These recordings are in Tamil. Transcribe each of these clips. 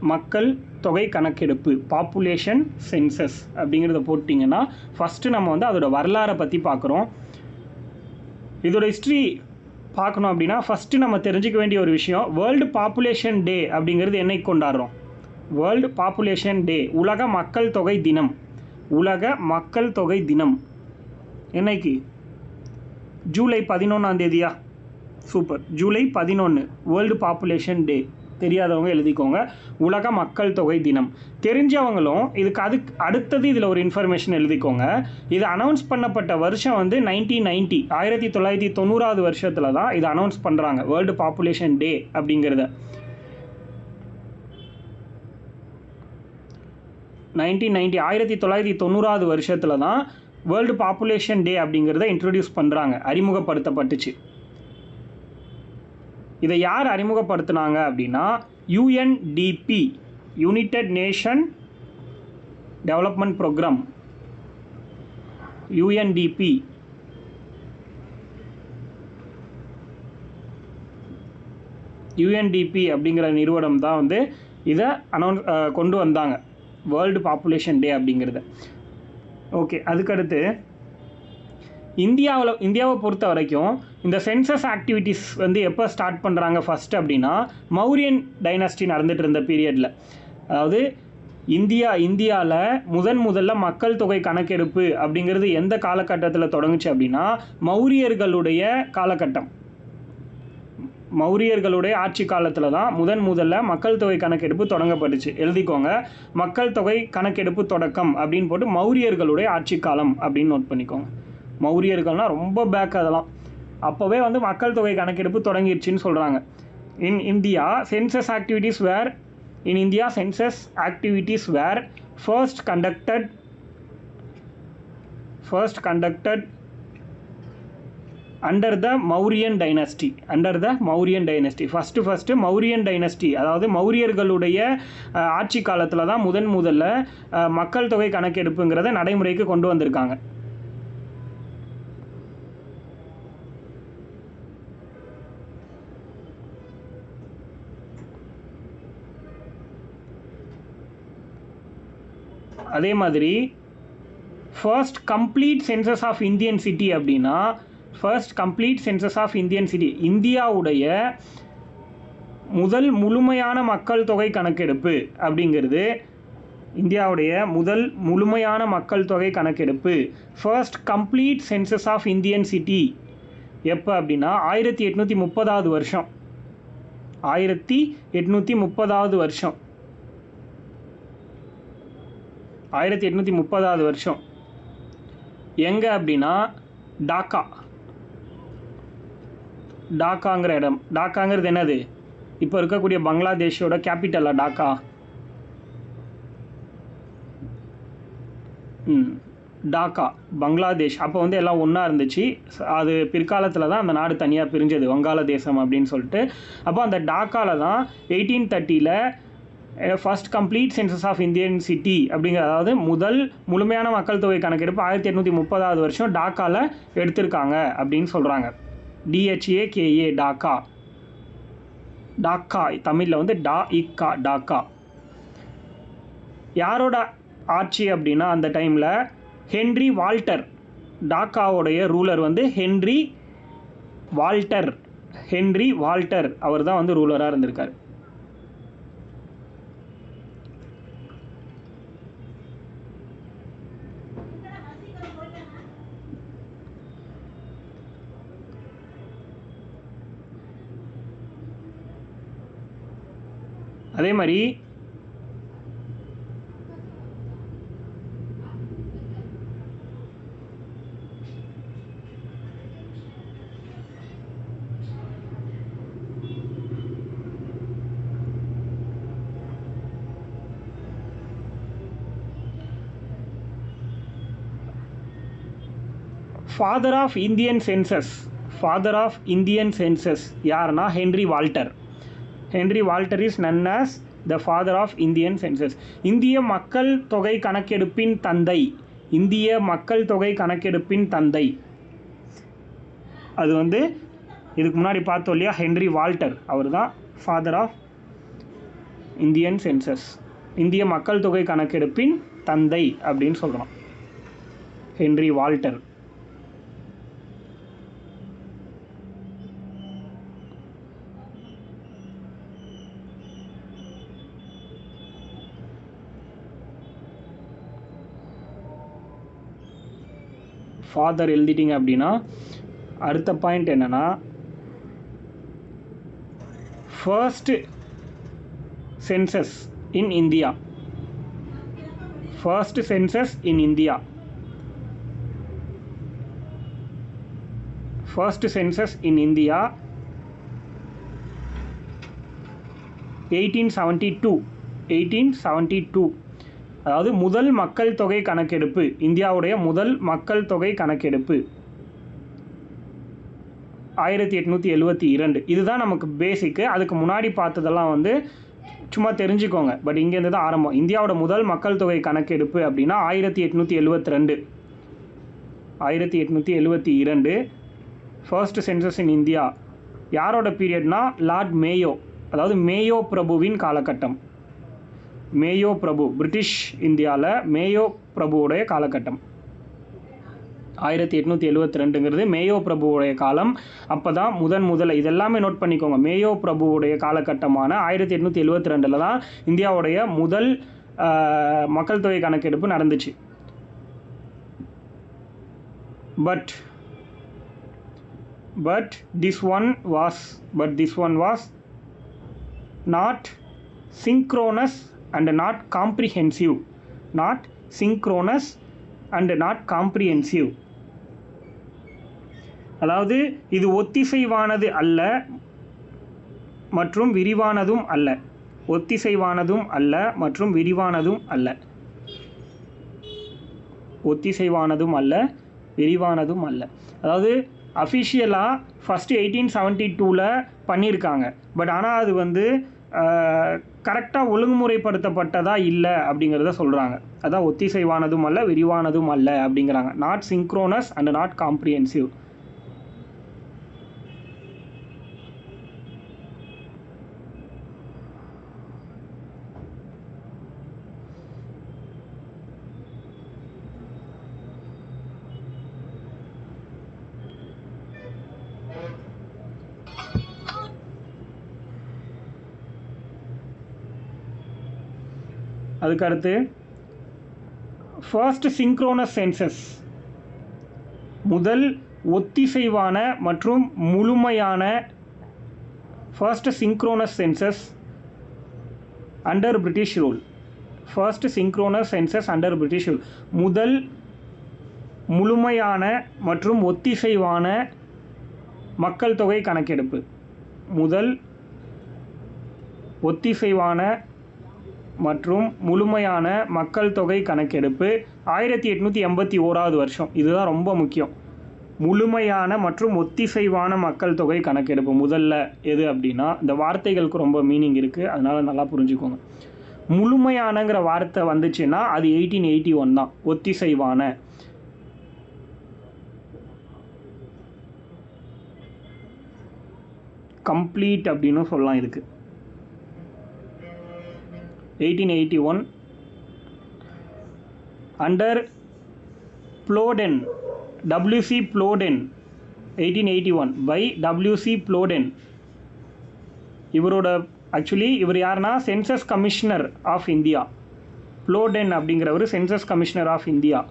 மக்கள் தொகை கணக்கெடுப்பு, பாப்புலேஷன் சென்சஸ் அப்படிங்கிறத போட்டிங்கன்னா ஃபஸ்ட்டு நம்ம வந்து அதோட வரலாறை பற்றி பார்க்குறோம். இதோட ஹிஸ்ட்ரி பார்க்கணும் அப்படின்னா ஃபஸ்ட்டு நம்ம தெரிஞ்சுக்க வேண்டிய ஒரு விஷயம், வேர்ல்டு பாப்புலேஷன் டே அப்படிங்கிறது என்னைக்கு கொண்டாடுறோம்? வேர்ல்டு பாப்புலேஷன் டே, உலக மக்கள் தொகை தினம். உலக மக்கள் தொகை தினம் என்னைக்கு? July 11 super, July 11 world population டே. தெரியாதவங்க எழுதிக்கோங்க, உலக மக்கள் தொகை தினம். தெரிஞ்சவங்களும் இதுக்கு அடுத்தது இதில் ஒரு இன்ஃபர்மேஷன் எழுதிக்கோங்க. இது அனௌன்ஸ் பண்ணப்பட்ட வருஷம் வந்து 1990, 1990 வருஷத்தில் தான் இது அனௌன்ஸ் பண்ணுறாங்க, வேர்ல்டு பாப்புலேஷன் டே அப்படிங்கிறத. 1990 வருஷத்தில் தான் வேர்ல்டு பாப்புலேஷன் டே அப்படிங்கிறத இன்ட்ரடியூஸ் பண்ணுறாங்க, அறிமுகப்படுத்தப்பட்டுச்சு. இதை யார் அறிமுகப்படுத்தினாங்க அப்படின்னா UNDP, United Nation Development Programme. UNDP அப்படிங்கிற நிறுவனம் தான் வந்து இதை கொண்டு வந்தாங்க, வேர்ல்டு பாப்புலேஷன் டே அப்படிங்கிறத. ஓகே, அதுக்கடுத்து இந்தியாவை பொறுத்த வரைக்கும் இந்த சென்சஸ் ஆக்டிவிட்டீஸ் வந்து எப்போ ஸ்டார்ட் பண்ணுறாங்க ஃபஸ்ட் அப்படின்னா மௌரியன் டைனாஸ்டி நடந்துகிட்டு இருந்த பீரியடில். அதாவது இந்தியாவில் முதல்ல மக்கள் தொகை கணக்கெடுப்பு அப்படிங்கிறது எந்த காலகட்டத்தில் தொடங்குச்சு அப்படின்னா மௌரியர்களுடைய காலகட்டம். மௌரியர்களுடைய ஆட்சி காலத்தில் தான் முதல்ல மக்கள் தொகை கணக்கெடுப்பு தொடங்கப்பட்டுச்சு. எழுதிக்கோங்க, மக்கள் தொகை கணக்கெடுப்பு தொடக்கம் அப்படின்னு போட்டு மௌரியர்களுடைய ஆட்சி காலம் அப்படின்னு நோட் பண்ணிக்கோங்க. மௌரியர்கள்னால் ரொம்ப பேக், அதெல்லாம் அப்போவே வந்து மக்கள் தொகை கணக்கெடுப்பு தொடங்கிடுச்சின்னு சொல்கிறாங்க. India census activities were first conducted under the Mauryan dynasty. First Mauryan dynasty, அதாவது மௌரியர்களுடைய ஆட்சி காலத்தில் தான் முதல்ல மக்கள் தொகை கணக்கெடுப்புங்கிறத நடைமுறைக்கு கொண்டு வந்திருக்காங்க. அதே மாதிரி first complete census of Indian city அப்படின்னா இந்தியாவுடைய முதல் முழுமையான மக்கள் தொகை கணக்கெடுப்பு அப்படிங்கிறது, first complete census of Indian city எப்போ அப்படின்னா 1830 வருஷம். 1830 வருஷம். 1830 வருஷம் எங்கே அப்படின்னா டாக்காங்கிற இடம். டாக்காங்கிறது என்னது? இப்போ இருக்கக்கூடிய பங்களாதேஷோட கேபிட்டலா டாக்கா? டாக்கா பங்களாதேஷ். அப்போ வந்து எல்லாம் ஒன்றா இருந்துச்சு. அது பிற்காலத்தில் தான் அந்த நாடு தனியாக பிரிஞ்சது, வங்காளதேசம் அப்படின்னு சொல்லிட்டு. அப்போ அந்த டாக்காவில் தான் 1830 first complete census of Indian city அப்படிங்கிற, அதாவது முதல் முழுமையான மக்கள் தொகை கணக்கெடுப்பு 1830 வருஷம் டாக்காவில் எடுத்திருக்காங்க அப்படின்னு சொல்கிறாங்க. DHAKA டாக்கா, தமிழில் வந்து டாக்கா. யாரோட ஆட்சி அப்படின்னா அந்த டைமில் ஹென்றி வால்டர், டாக்காவுடைய ரூலர் வந்து ஹென்றி வால்டர் அவர் தான் வந்து ரூலராக இருந்திருக்கார். அதே மாதிரி ஃபாதர் ஆஃப் இந்தியன் சென்சஸ் யாருன்னா Henry Walter is known as the father of Indian census. இந்திய மக்கள் தொகை கணக்கெடுப்பின் தந்தை. அது வந்து இதுக்கு முன்னாடி பார்த்தோம் இல்லையா, ஹென்றி வால்டர், அவர் தான் ஃபாதர் ஆஃப் இந்தியன் சென்சஸ், இந்திய மக்கள் தொகை கணக்கெடுப்பின் தந்தை அப்படின்னு சொல்கிறோம் ஹென்றி வால்டர். ஃபாதர் எழுதிட்டீங்க அப்படின்னா அடுத்த பாயிண்ட் என்னென்னா, first census in India. First census in India. First census in India 1872. அதாவது முதல் மக்கள் தொகை கணக்கெடுப்பு, இந்தியாவுடைய முதல் மக்கள் தொகை கணக்கெடுப்பு 1872. இதுதான் நமக்கு பேசிக்கு. அதுக்கு முன்னாடி பார்த்ததெல்லாம் வந்து சும்மா தெரிஞ்சுக்கோங்க. பட் இங்கேருந்து தான் ஆரம்பம். இந்தியாவோட முதல் மக்கள் தொகை கணக்கெடுப்பு அப்படின்னா 1872. ஃபர்ஸ்ட் சென்சஸ் இன் இந்தியா யாரோட பீரியட்னா லார்ட் மேயோ, அதாவது மேயோ பிரபுவின் காலகட்டம். மேயோ பிரபு, பிரிட்டிஷ் இந்தியாவில் மேயோ பிரபுவுடைய காலகட்டம் 1872ங்கிறது மேயோ பிரபுவுடைய காலம். அப்போ தான் முதல்ல இதெல்லாமே நோட் பண்ணிக்கோங்க. மேயோ பிரபுவுடைய காலகட்டமான 1872 தான் இந்தியாவுடைய முதல் மக்கள் தொகை கணக்கெடுப்பு நடந்துச்சு. But this one was not synchronous and not comprehensive. அதாவது இது ஒத்திசைவானது அல்ல மற்றும் விரிவானதும் அல்ல. அதாவது அஃபிஷியலாக ஃபஸ்ட்டு 1872 பண்ணியிருக்காங்க. பட் ஆனால் அது வந்து கரெக்டாக ஒழுங்குமுறைப்படுத்தப்பட்டதா இல்லை அப்படிங்கிறத சொல்கிறாங்க. அதான் ஒத்திசைவானதும் அல்ல விரிவானதும் அல்ல அப்படிங்கிறாங்க. Not synchronous and not comprehensive. அதுக்கடுத்து ஃபர்ஸ்ட் சிங்க்ரோனஸ் சென்சஸ், முதல் ஒத்திசைவான மற்றும் முழுமையான first synchronous census under British rule. முதல் முழுமையான மற்றும் ஒத்திசைவான மக்கள் தொகை கணக்கெடுப்பு. 1881 வருஷம். இதுதான் ரொம்ப முக்கியம். முழுமையான மற்றும் ஒத்திசைவான மக்கள் தொகை கணக்கெடுப்பு முதல்ல எது அப்படின்னா, இந்த வார்த்தைகளுக்கு ரொம்ப மீனிங் இருக்குது, அதனால் நல்லா புரிஞ்சுக்கோங்க. முழுமையானங்கிற வார்த்தை வந்துச்சுன்னா அது 1881 தான். ஒத்திசைவான, கம்ப்ளீட் அப்படின்னு சொல்லலாம் இதுக்கு. 1881 under Plowden, WC Plowden. 1881 by WC Plowden. இவர் யாருன்னா census commissioner of India. Plowden அப்படிங்கிறவர் சென்சஸ் கமிஷனர் ஆஃப் இந்தியா.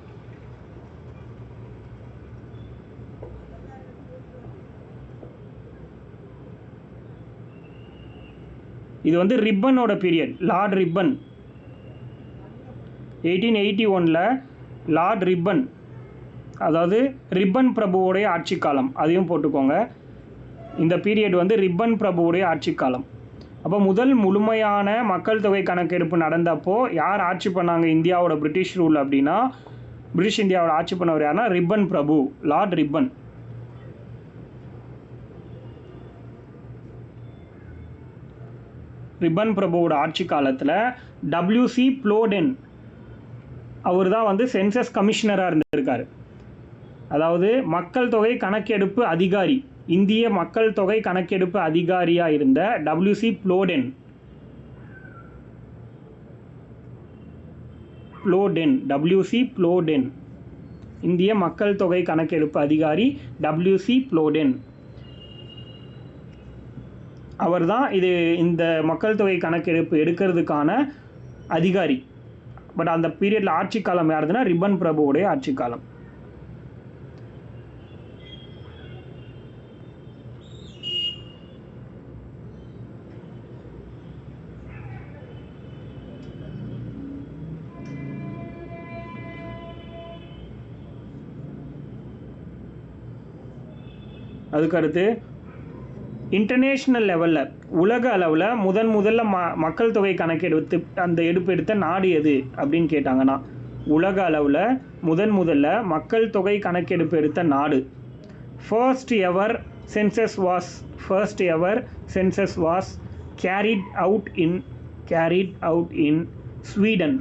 இது வந்து ரிப்பனோட period, Lord Ripon. 1881 Lord Ripon, அதாவது ரிப்பன் பிரபுவோடைய ஆட்சி காலம், அதையும் போட்டுக்கோங்க. இந்த பீரியட் வந்து ரிப்பன் பிரபுவோடைய ஆட்சி காலம். அப்போ முதல் முழுமையான மக்கள் தொகை கணக்கெடுப்பு நடந்தப்போ யார் ஆட்சி பண்ணாங்க இந்தியாவோட பிரிட்டிஷ் ரூல் அப்படின்னா, பிரிட்டிஷ் இந்தியாவோட ஆட்சி பண்ணவர் யாருன்னா ரிப்பன் பிரபு, லார்ட் ரிப்பன். ரிப்பன் பிரபுவோட ஆட்சி காலத்தில் WC ப்ளோடென் அவர் தான் வந்து சென்சஸ் கமிஷனராக இருந்திருக்காரு. அதாவது மக்கள் தொகை கணக்கெடுப்பு அதிகாரி, இந்திய மக்கள் தொகை கணக்கெடுப்பு அதிகாரியாக இருந்த WC ப்ளோடென் ப்ளோடென், WC ப்ளோடென், இந்திய மக்கள் தொகை கணக்கெடுப்பு அதிகாரி WC ப்ளோடென். அவர் தான் இந்த மக்கள் தொகை கணக்கெடுப்பு எடுக்கிறதுக்கான அதிகாரி. பட் அந்த பீரியடில் ஆட்சி காலம் யாருதுன்னா ரிப்பன் பிரபுவுடைய ஆட்சி காலம். அதுக்கடுத்து இன்டர்நேஷ்னல் லெவலில், உலக அளவில் முதல்ல மக்கள் தொகை கணக்கெடுத்து எடுத்த நாடு எது அப்படின்னு கேட்டாங்கன்னா, உலக அளவில் முதல்ல மக்கள் தொகை கணக்கெடுப்பு எடுத்த நாடு, first ever census was carried out in Sweden.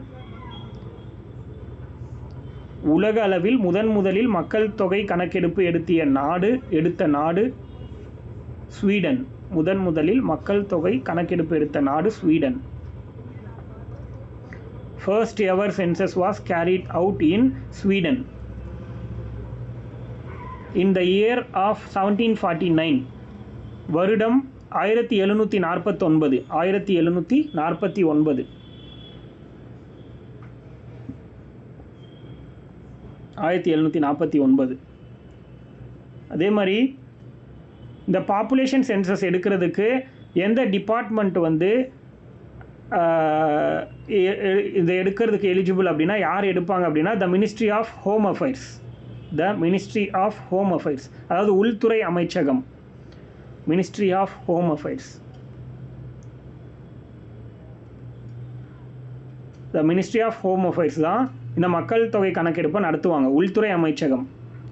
உலக அளவில் முதலில் மக்கள் தொகை கணக்கெடுப்பு எடுத்த நாடு ஸ்வீடன். முதலில் மக்கள் தொகை கணக்கெடுப்பு எடுத்த நாடு Sweden. First ever census was carried out in Sweden. In the year of 1749, வருடம் 1749. 1749. அதே மாதிரி இந்த பாப்புலேஷன் சென்சஸ் எடுக்கிறதுக்கு எந்த டிபார்ட்மெண்ட் இதை எடுக்கிறதுக்கு எலிஜிபிள் அப்படின்னா யார் எடுப்பாங்க அப்படின்னா the Ministry of Home Affairs. அதாவது உள்துறை அமைச்சகம். Ministry of Home Affairs. The Ministry of Home Affairs தான் இந்த மக்கள் தொகை கணக்கெடுப்பை நடத்துவாங்க. உள்துறை அமைச்சகம்,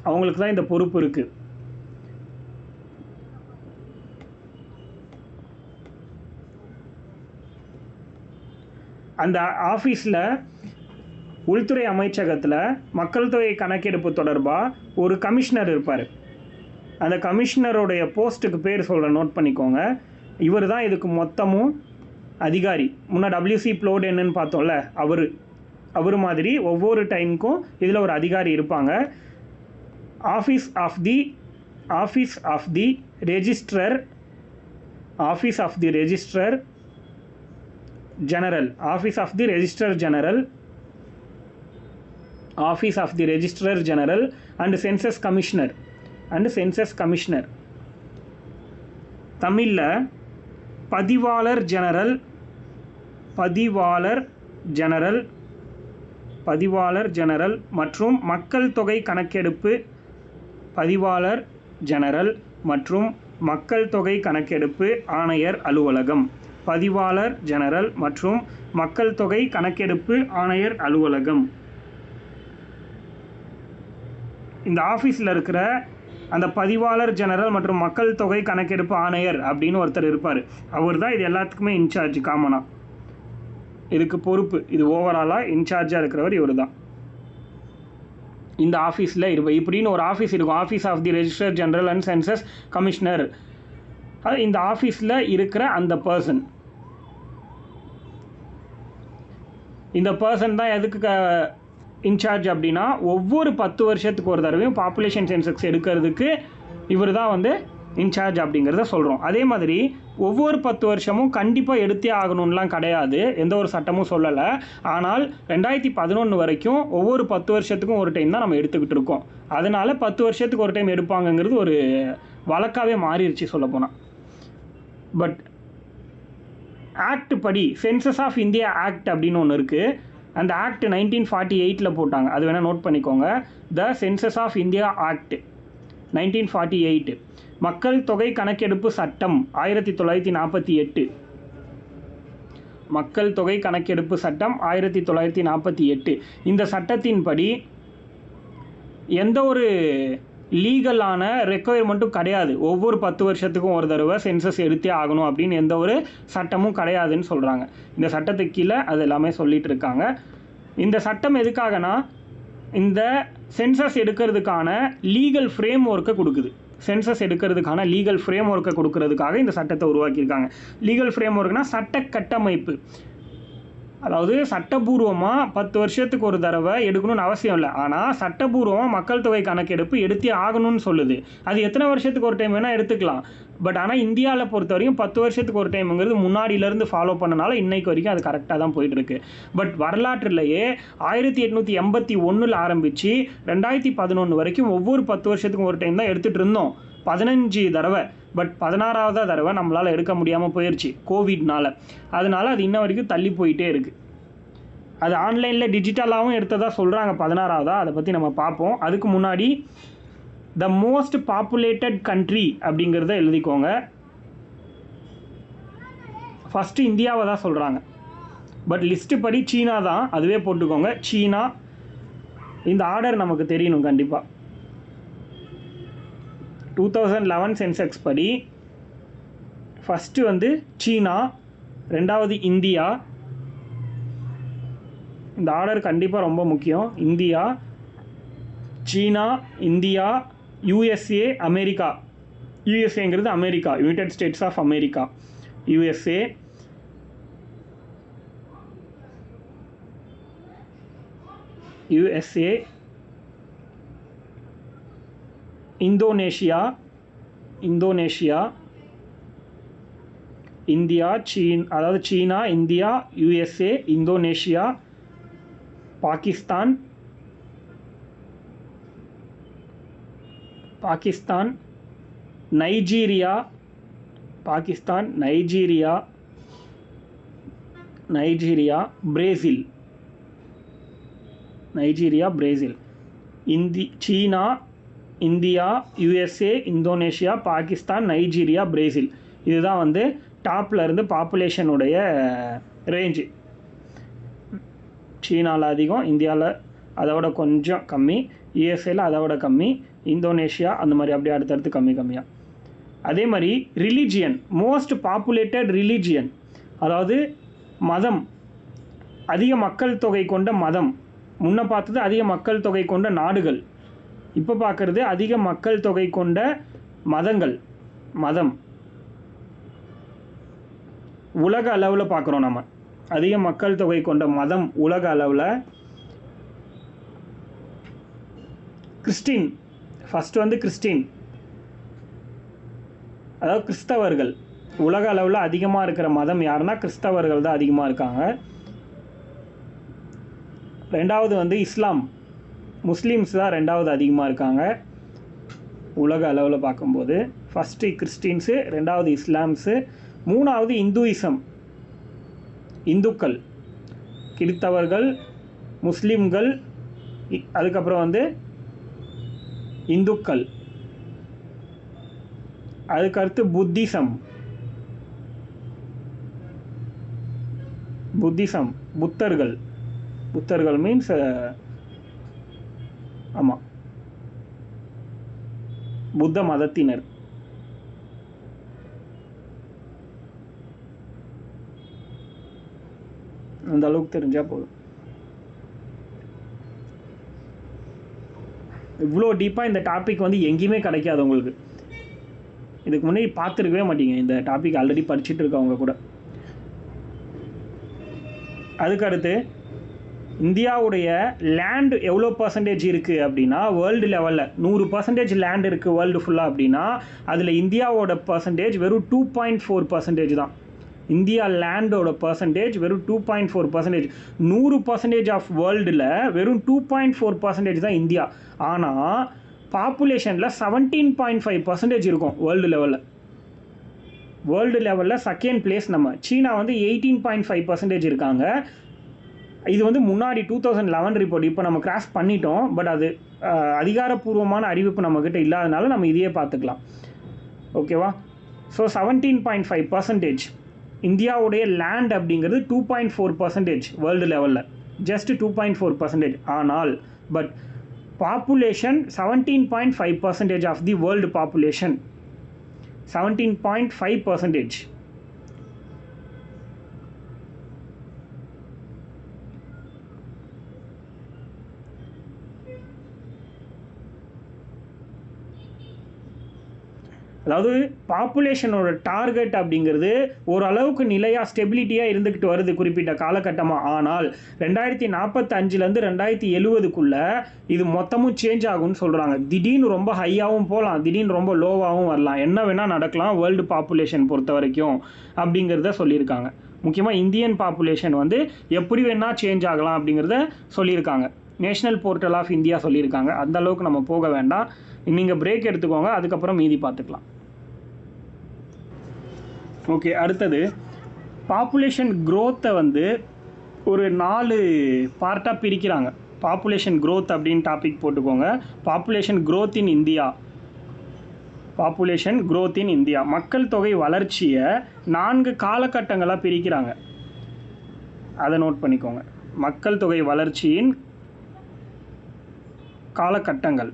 அவங்களுக்கு தான் இந்த பொறுப்பு இருக்குது. அந்த ஆஃபீஸில், உள்துறை அமைச்சகத்தில் மக்கள் தொகை கணக்கெடுப்பு தொடர்பாக ஒரு கமிஷனர் இருப்பார். அந்த கமிஷனருடைய போஸ்ட்டுக்கு பேர் நோட் பண்ணிக்கோங்க. இவர் தான் இதுக்கு மொத்தமும் அதிகாரி. முன்னே WC ப்ளோடென்னு பார்த்தோம்ல, அவர் மாதிரி ஒவ்வொரு டைமுக்கும் இதில் ஒரு அதிகாரி இருப்பாங்க. Office of the registrar general and census commissioner. தமிழில் பதிவாளர் ஜெனரல் மற்றும் மக்கள் தொகை கணக்கெடுப்பு பதிவாளர் ஜெனரல் மற்றும் மக்கள் தொகை கணக்கெடுப்பு ஆணையர் அலுவலகம். பதிவாளர் ஜெனரல் மற்றும் மக்கள் தொகை கணக்கெடுப்பு ஆணையர் அலுவலகம். இந்த ஆஃபீஸில் இருக்கிற அந்த பதிவாளர் ஜெனரல் மற்றும் மக்கள் தொகை கணக்கெடுப்பு ஆணையர் அப்படின்னு ஒருத்தர் இருப்பார். அவர் தான் இது எல்லாத்துக்குமே இன்சார்ஜ். காமனாக இதுக்கு பொறுப்பு, இது ஓவராலாக இன்சார்ஜாக இருக்கிறவர் இவர் தான். இந்த ஆஃபீஸில் இப்படின்னு ஒரு ஆஃபீஸ் இருக்கும். Office of the registrar general and census commissioner. அது இந்த ஆஃபீஸில் இருக்கிற அந்த பர்சன். இந்த பர்சன் தான் எதுக்கு இன்சார்ஜ் அப்படின்னா, ஒவ்வொரு 10 வருஷத்துக்கு ஒரு தடவையும் பாப்புலேஷன் சென்சஸ் எடுக்கிறதுக்கு இவர் தான் இன்சார்ஜ் அப்படிங்கிறத சொல்கிறோம். அதே மாதிரி ஒவ்வொரு 10 வருஷமும் கண்டிப்பாக எடுத்தே ஆகணும்லாம் கிடையாது, எந்த ஒரு சட்டமும் சொல்லலை. ஆனால் 2011 வரைக்கும் ஒவ்வொரு 10 வருஷத்துக்கும் ஒரு டைம் தான் நம்ம எடுத்துக்கிட்டு இருக்கோம். அதனால் 10 வருஷத்துக்கு ஒரு டைம் எடுப்பாங்கங்கிறது ஒரு வழக்காகவே மாறிடுச்சு சொல்லப்போனால். பட் ஆக்ட் படி சென்சஸ் ஆஃப் இந்தியா ஆக்ட் அப்படின்னு ஒன்று இருக்குது. அந்த ஆக்ட் 1948 போட்டாங்க. அது வேணால் நோட் பண்ணிக்கோங்க. The Census of India Act 1948. மக்கள் தொகை கணக்கெடுப்பு சட்டம் 1948. மக்கள் தொகை கணக்கெடுப்பு சட்டம் 1948. இந்த சட்டத்தின்படி எந்த ஒரு லீகலான ரெக்குயர்மெண்ட்டும் கிடையாது. ஒவ்வொரு 10 வருஷத்துக்கும் ஒரு தடவை சென்சஸ் எடுத்தே ஆகணும் அப்படின்னு எந்த ஒரு சட்டமும் கிடையாதுன்னு சொல்கிறாங்க. இந்த சட்டத்துக்கு கீழே அது எல்லாமே சொல்லிட்டு இருக்காங்க. இந்த சட்டம் எதுக்காகனா, இந்த சென்சஸ் எடுக்கிறதுக்கான லீகல் ஃப்ரேம் ஒர்க்கை கொடுக்குது. சென்சஸ் எடுக்கிறதுக்கான லீகல் ஃப்ரேம் ஒர்க்கை கொடுக்கறதுக்காக இந்த சட்டத்தை உருவாக்கியிருக்காங்க. லீகல் ஃப்ரேம் ஒர்க்னா சட்ட கட்டமைப்பு. அதாவது சட்டபூர்வமாக 10 வருஷத்துக்கு ஒரு தடவை எடுக்கணும்னு அவசியம் இல்லை. ஆனால் சட்டபூர்வமாக மக்கள் தொகை கணக்கெடுப்பு எடுத்தே ஆகணும்னு சொல்லுது. அது எத்தனை வருஷத்துக்கு ஒரு டைம் வேணால் எடுத்துக்கலாம். பட் ஆனால் இந்தியாவில் பொறுத்த வரைக்கும் 10 வருஷத்துக்கு ஒரு டைமுங்கிறது முன்னாடியிலேருந்து ஃபாலோ பண்ணனால இன்னைக்கு வரைக்கும் அது கரெக்டாக தான் போயிட்டுருக்கு. பட் வரலாற்றிலேயே 1881 ஆரம்பித்து 2011 வரைக்கும் ஒவ்வொரு 10 வருஷத்துக்கும் ஒரு டைம் தான் எடுத்துகிட்டு இருந்தோம். 15 தடவை. பட் 16வது தடவை நம்மளால் எடுக்க முடியாமல் போயிடுச்சு கோவிட்னால. அதனால அது இன்ன வரைக்கும் தள்ளி போயிட்டே இருக்குது. அது ஆன்லைனில் டிஜிட்டலாகவும் எடுத்ததாக சொல்கிறாங்க 16வதா. அதை பற்றி நம்ம பார்ப்போம். அதுக்கு முன்னாடி த மோஸ்ட் பாப்புலேட்டட் கண்ட்ரி அப்படிங்கிறத எழுதிக்கோங்க. ஃபஸ்ட்டு இந்தியாவை தான் சொல்கிறாங்க. பட் லிஸ்ட்டு படி சீனா தான், அதுவே போட்டுக்கோங்க. சீனா. இந்த ஆர்டர் நமக்கு தெரியணும் கண்டிப்பாக. 2011 சென்செக்ஸ் படி ஃபஸ்ட்டு வந்து சீனா, ரெண்டாவது இந்தியா. இந்த ஆர்டர் கண்டிப்பாக ரொம்ப முக்கியம். இந்தியா, சீனா, இந்தியா, யூஎஸ்ஏ, அமெரிக்கா. யூஎஸ்ஏங்கிறது America, United States of America. USA, USA, Indonesia, Indonesia, India, அதாவது சீனா, India, USA, Indonesia, Pakistan, Pakistan, Nigeria, Pakistan, Nigeria, Nigeria, Brazil, Nigeria, Brazil. சீனா, India, USA, Indonesia, Pakistan, Nigeria, Brazil. இதுதான் வந்து டாப்பில் இருந்து பாப்புலேஷனுடைய ரேஞ்சு. சீனாவில் அதிகம், இந்தியாவில் அதோட கொஞ்சம் கம்மி, யூஎஸ்ஏல அதோட கம்மி, இந்தோனேஷியா அந்த மாதிரி அப்படியே அடுத்தடுத்து கம்மி கம்மியாக. அதே மாதிரி ரிலிஜியன், மோஸ்ட் பாப்புலேட்டட் ரிலிஜியன், அதாவது மதம், அதிக மக்கள் தொகை கொண்ட மதம். முன்ன பார்த்தது அதிக மக்கள் தொகை கொண்ட நாடுகள். இப்போ பார்க்குறது அதிக மக்கள் தொகை கொண்ட மதங்கள். மதம் உலக அளவில் பார்க்குறோம் நம்ம. அதிக மக்கள் தொகை கொண்ட மதம் உலக அளவில் கிறிஸ்டின். ஃபஸ்ட்டு வந்து கிறிஸ்டின், அதாவது கிறிஸ்தவர்கள். உலக அளவில் அதிகமாக இருக்கிற மதம் யாருன்னா கிறிஸ்தவர்கள் தான் அதிகமாக இருக்காங்க. ரெண்டாவது வந்து இஸ்லாம், முஸ்லீம்ஸ் தான் ரெண்டாவது அதிகமாக இருக்காங்க உலக அளவில் பார்க்கும்போது. ஃபஸ்ட்டு கிறிஸ்டின்ஸு, ரெண்டாவது இஸ்லாம்ஸு, மூணாவது இந்துயிசம், இந்துக்கள், கிறித்தவர்கள், முஸ்லீம்கள், அதுக்கப்புறம் வந்து இந்துக்கள். அதுக்கடுத்து புத்திசம், புத்திசம் புத்தர்கள். புத்தர்கள் மீன்ஸ் ஆமாம், புத்த மதத்தினர். அந்த அளவுக்கு தெரிஞ்சால் போதும். இவ்வளோ டீப்பாக இந்த டாபிக் வந்து எங்கேயுமே கிடைக்காது உங்களுக்கு. இதுக்கு முன்னாடி பார்த்துருக்கவே மாட்டீங்க இந்த டாபிக், ஆல்ரெடி படிச்சுட்டு இருக்கவங்க கூட. அதுக்கடுத்து இந்தியாவுடைய லேண்ட் எவ்வளோ பர்சன்டேஜ் இருக்குது அப்படின்னா, வேர்ல்டு லெவலில் 100% லேண்ட் இருக்குது வேர்ல்டு ஃபுல்லாக அப்படின்னா, அதில் இந்தியாவோட பர்சன்டேஜ் வெறும் 2.4% தான். இந்தியா லேண்டோட பர்சன்டேஜ் வெறும் 2.4%. 100% ஆஃப் வேர்ல்டில் வெறும் 2.4% தான் இந்தியா. ஆனால் பாப்புலேஷனில் 17.5% இருக்கும் வேர்ல்டு லெவலில். வேர்ல்டு லெவலில் செகண்ட் பிளேஸ் நம்ம. சீனா வந்து 18.5% இருக்காங்க. இது வந்து முன்னாடி 2011 ரிப்போர்ட். இப்போ நம்ம கிராஸ் பண்ணிட்டோம். பட் அது அதிகாரப்பூர்வமான அறிவிப்பு நம்மக்கிட்ட இல்லாதனால நம்ம இதையே பார்த்துக்கலாம். ஓகேவா? ஸோ 17.5% இந்தியாவுடைய லேண்ட் அப்படிங்கிறது 2.4% வேர்ல்டு லெவலில், ஜஸ்ட் 2.4%. ஆனால் but population 17.5% of the world population. 17.5%. அதாவது பாப்புலேஷனோட டார்கெட் அப்படிங்கிறது ஓரளவுக்கு நிலையாக ஸ்டெபிலிட்டியாக இருந்துக்கிட்டு வருது குறிப்பிட்ட காலகட்டமாக. ஆனால் 2045 2070 இது மொத்தமும் சேஞ்ச் ஆகும்னு சொல்கிறாங்க. திடீர்னு ரொம்ப ஹையாகவும் போகலாம், திடீர்னு ரொம்ப லோவாகவும் வரலாம், என்ன வேணால் நடக்கலாம் வேர்ல்டு பாப்புலேஷன் பொறுத்த வரைக்கும் அப்படிங்கிறத சொல்லியிருக்காங்க. முக்கியமாக இந்தியன் பாப்புலேஷன் எப்படி வேணால் சேஞ்ச் ஆகலாம் அப்படிங்கிறத சொல்லியிருக்காங்க. நேஷ்னல் போர்ட்டல் ஆஃப் இந்தியா சொல்லியிருக்காங்க. அந்த அளவுக்கு நம்ம போக வேண்டாம். நீங்கள் பிரேக் எடுத்துக்கோங்க, அதுக்கப்புறம் மீதி பார்த்துக்கலாம். ஓகே, அடுத்தது பாப்புலேஷன் க்ரோத்தை ஒரு 4 பார்ட்டாக பிரிக்கிறாங்க. பாப்புலேஷன் க்ரோத் அப்படின்னு டாபிக் போட்டுக்கோங்க. Population growth in India, population growth in India, மக்கள் தொகை வளர்ச்சியை 4 காலகட்டங்களாக பிரிக்கிறாங்க. அதை நோட் பண்ணிக்கோங்க. மக்கள் தொகை வளர்ச்சியின் காலகட்டங்கள்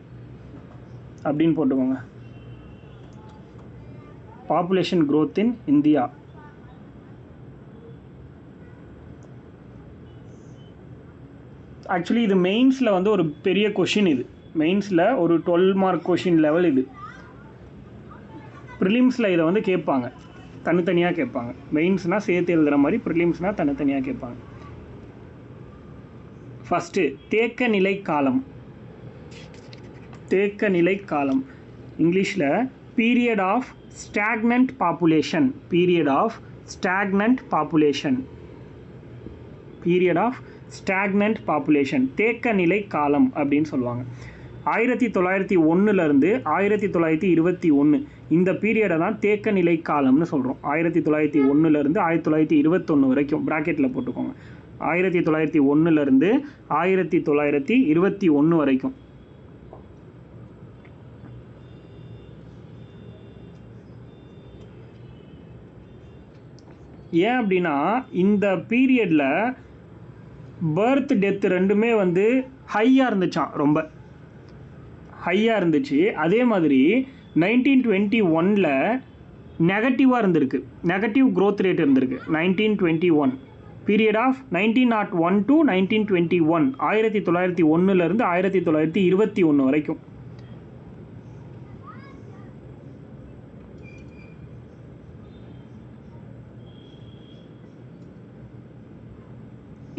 அப்படின்னு போட்டுக்கோங்க. Population growth in India. Actually இது மெயின்ஸில் ஒரு பெரிய கொஷின். இது மெயின்ஸில் ஒரு 12 மார்க் கொஷின் லெவல். இது ப்ரிலிம்ஸில் இதை கேட்பாங்க, தனித்தனியாக கேட்பாங்க. மெயின்ஸ்னால் சேர்த்து எழுதுகிற மாதிரி, ப்ரிலிம்ஸ்னால் தனித்தனியாக கேட்பாங்க. ஃபஸ்ட்டு தேக்க நிலை காலம். தேக்க நிலை காலம் இங்கிலீஷில் period of stagnant population. Period of stagnant population. Period of stagnant population, தேக்க நிலை காலம் அப்படின்னு சொல்லுவாங்க. 1901 1921 இந்த பீரியடை தான் தேக்க நிலை காலம்னு சொல்கிறோம். 1901 1921 வரைக்கும் ப்ராக்கெட்டில் போட்டுக்கோங்க. 1901 1921 வரைக்கும். ஏன் அப்படின்னா இந்த பீரியடில் பர்த் டெத் ரெண்டுமே ஹையாக இருந்துச்சான், ரொம்ப ஹையாக இருந்துச்சு. அதே மாதிரி 1921 நெகட்டிவாக இருந்திருக்கு, நெகட்டிவ் க்ரோத் ரேட் இருந்திருக்கு. 1921 பீரியட் ஆஃப் 1901 to 1921, 1901 1921 வரைக்கும்.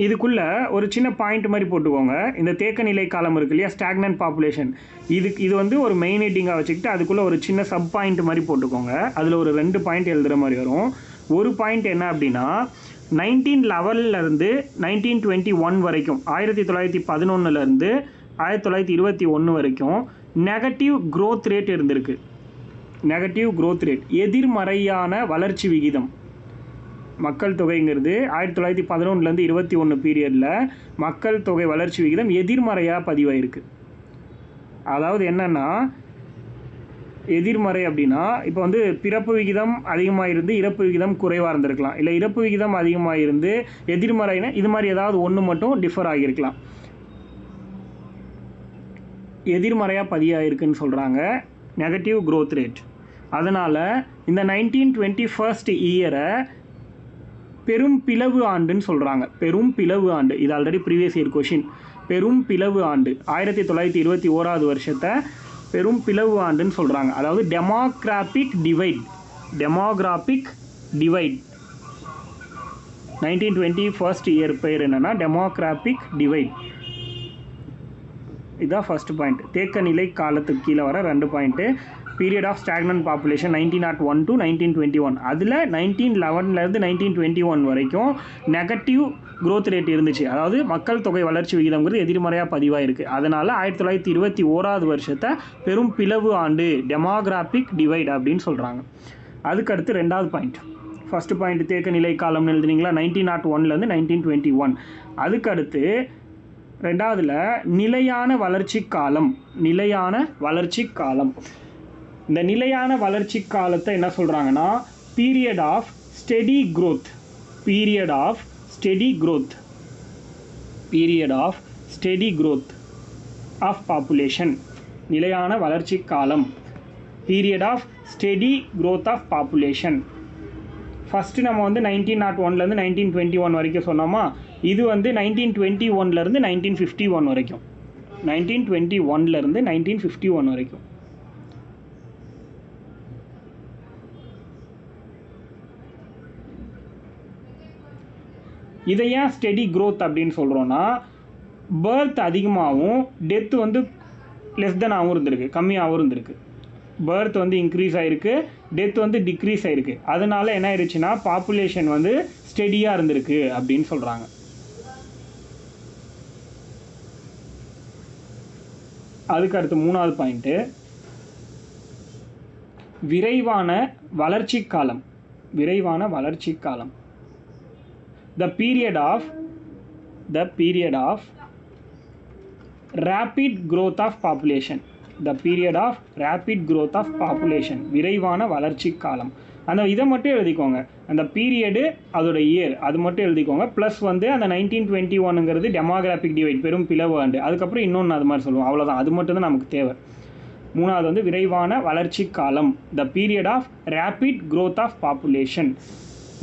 இதுக்குள்ள ஒரு சின்ன பாயிண்ட் மாதிரி போட்டுக்கோங்க. இந்த தேக்க நிலை காலம் இருக்கு இல்லையா, ஸ்டாக்னன்ட் பாப்புலேஷன், இது ஒரு மெயின் ஹெட்டிங்காக வச்சுக்கிட்டு அதுக்குள்ளே ஒரு சின்ன சப் பாயிண்ட் மாதிரி போட்டுக்கோங்க. அதில் ஒரு 2 பாயிண்ட் எழுதுகிற மாதிரி வரும். ஒரு பாயிண்ட் என்ன அப்படின்னா 1911 1921 வரைக்கும், 1911 1921 வரைக்கும் நெகட்டிவ் க்ரோத் ரேட் இருந்திருக்கு. நெகட்டிவ் க்ரோத் ரேட், எதிர்மறையான வளர்ச்சி விகிதம். மக்கள் தொகைங்கிறது 1911 21 பீரியடில் மக்கள் தொகை வளர்ச்சி விகிதம் எதிர்மறையாக பதிவாயிருக்கு. அதாவது என்னென்னா எதிர்மறை அப்படின்னா இப்போ பிறப்பு விகிதம் அதிகமாக இருந்து இறப்பு விகிதம் குறைவாக இருந்திருக்கலாம், இல்லை இறப்பு விகிதம் அதிகமாக இருந்து எதிர்மறைனா இது மாதிரி ஏதாவது ஒன்று மட்டும் டிஃபர் ஆகியிருக்கலாம். எதிர்மறையாக பதிவாயிருக்குன்னு சொல்கிறாங்க, நெகட்டிவ் க்ரோத் ரேட். அதனால் இந்த 1921 இயரை பெரும் பிளவு ஆண்டுன்னு சொல்கிறாங்க. பெரும் பிளவு ஆண்டு, இது ஆல்ரெடி ப்ரீவியஸ் இயர் கொஷின். பெரும் பிளவு ஆண்டு 1921 வருஷத்தை பெரும் பிளவு ஆண்டுன்னு சொல்கிறாங்க. அதாவது demographic divide. Demographic divide 1921 year பேர் என்னென்னா டெமோகிராபிக் டிவைட். இதுதான் ஃபர்ஸ்ட் பாயிண்ட். தேக்க நிலை காலத்துக்கு கீழே வர 2 point. Period of stagnant population 1901 to 1921. அதில் 1911 1921 வரைக்கும் நெகட்டிவ் க்ரோத் ரேட் இருந்துச்சு. அதாவது மக்கள் தொகை வளர்ச்சி விகிதங்கிறது எதிர்மறையாக பதிவாயிருக்கு. அதனால் 1921 வருஷத்தை பெரும் பிளவு ஆண்டு, டெமோகிராபிக் டிவைட் அப்படின்னு சொல்கிறாங்க. அதுக்கடுத்து 2வது பாயிண்ட். ஃபர்ஸ்ட் பாயிண்ட் தேக்க நிலை காலம்னு எழுதுனீங்களா, 1901 1921. அதுக்கடுத்து 2வதுல நிலையான வளர்ச்சி காலம். நிலையான வளர்ச்சி காலம். இந்த நிலையான வளர்ச்சி காலத்தை என்ன சொல்கிறாங்கன்னா period of steady growth. Period of steady growth. Period of steady growth of population. நிலையான வளர்ச்சி காலம், period of steady growth of population. First நம்ம 1901 1921 வரைக்கும் சொன்னோமா, இது 1921 1951 வரைக்கும். 1921 1951 வரைக்கும். இதை ஏன் ஸ்டெடி க்ரோத் அப்படின்னு சொல்கிறோன்னா, பர்த் அதிகமாகவும் டெத்து வந்து லெஸ் தெனாகவும் இருந்திருக்கு, கம்மியாகவும் இருந்திருக்கு. பர்த் வந்து இன்க்ரீஸ் ஆகிருக்கு, டெத் வந்து டிக்ரீஸ் ஆகிருக்கு. அதனால என்ன ஆயிடுச்சுன்னா பாப்புலேஷன் வந்து ஸ்டெடியாக இருந்திருக்கு அப்படின்னு சொல்கிறாங்க. அதுக்கு அடுத்து 3வது பாயிண்ட்டு, விரைவான வளர்ச்சி காலம். விரைவான வளர்ச்சி காலம். The period of rapid growth of population. The period of rapid growth of population. விரைவான வளர்ச்சி காலம். அந்த இதை மட்டும் எழுதிக்கோங்க, அந்த பீரியடு அதோட இயர் அது மட்டும் எழுதிக்கோங்க. ப்ளஸ் வந்து அந்த 1921ங்கிறது டெமோகிராபிக் டிவைட், பெரும் பிளவு ஆண்டு. அதுக்கப்புறம் இன்னொன்று அது மாதிரி சொல்லுவோம், அவ்வளோதான். அது மட்டும் தான் நமக்கு தேவை. 3வது வந்து விரைவான வளர்ச்சி காலம். The period of rapid growth of population.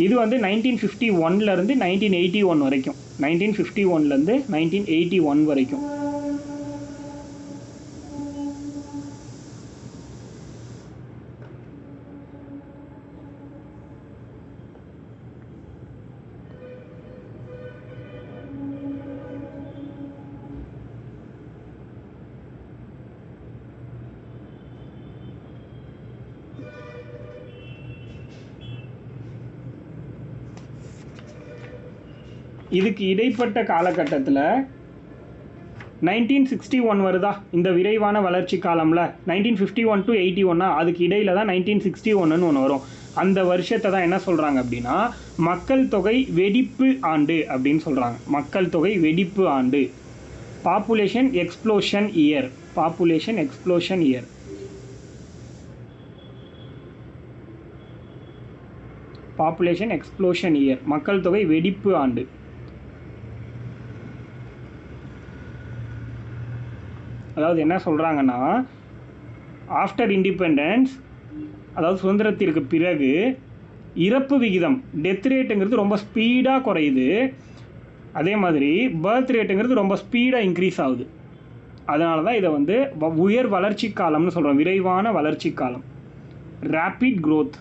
இது வந்து 1951லேருந்து 1981 வரைக்கும். 1951லேருந்து 1981 வரைக்கும். இதுக்கு இடைப்பட்ட காலகட்டத்தில் 1961 வருதா இந்த விரைவான வளர்ச்சி காலம்ல, 1951 to 81, அதுக்கு இடையில தான் 1961ன்னு ஒன்று வரும். அந்த வருஷத்தை தான் என்ன சொல்கிறாங்க அப்படின்னா மக்கள் தொகை வெடிப்பு ஆண்டு அப்படின்னு சொல்கிறாங்க. மக்கள் தொகை வெடிப்பு ஆண்டு. Population explosion year. Population explosion year. Population explosion year. மக்கள் தொகை வெடிப்பு ஆண்டு. அதாவது என்ன சொல்கிறாங்கன்னா, ஆஃப்டர் இண்டிபெண்டன்ஸ், அதாவது சுதந்திரத்திற்கு பிறகு இறப்பு விகிதம், டெத் ரேட்டுங்கிறது ரொம்ப ஸ்பீடாக குறையுது. அதே மாதிரி பர்த் ரேட்டுங்கிறது ரொம்ப ஸ்பீடாக இன்க்ரீஸ் ஆகுது. அதனால தான் இதை வந்து உயர் வளர்ச்சி காலம்னு சொல்கிறோம், விரைவான வளர்ச்சி காலம். Rapid growth.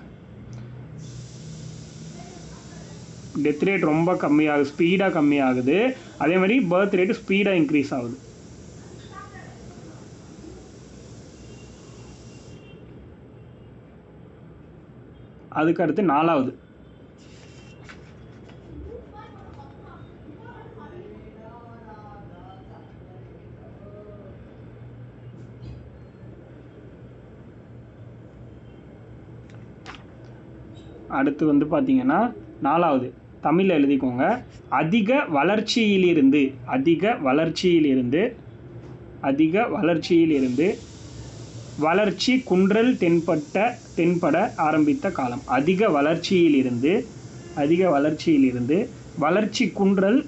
டெத் ரேட் ரொம்ப கம்மியாகுது, ஸ்பீடாக கம்மியாகுது. அதே மாதிரி பர்த் ரேட்டு ஸ்பீடாக இன்க்ரீஸ் ஆகுது. அதுக்கு அடுத்து 4வது, அடுத்து வந்து பார்த்தீங்கன்னா 4வது தமிழில் எழுதிக்கோங்க. அதிக வளர்ச்சியிலிருந்து, அதிக வளர்ச்சியிலிருந்து, அதிக வளர்ச்சியிலிருந்து வளர்ச்சி குன்றல் தென்பட ஆரம்பித்த காலம். அதிக வளர்ச்சியிலிருந்து, அதிக வளர்ச்சியிலிருந்து வளர்ச்சி குன்றல்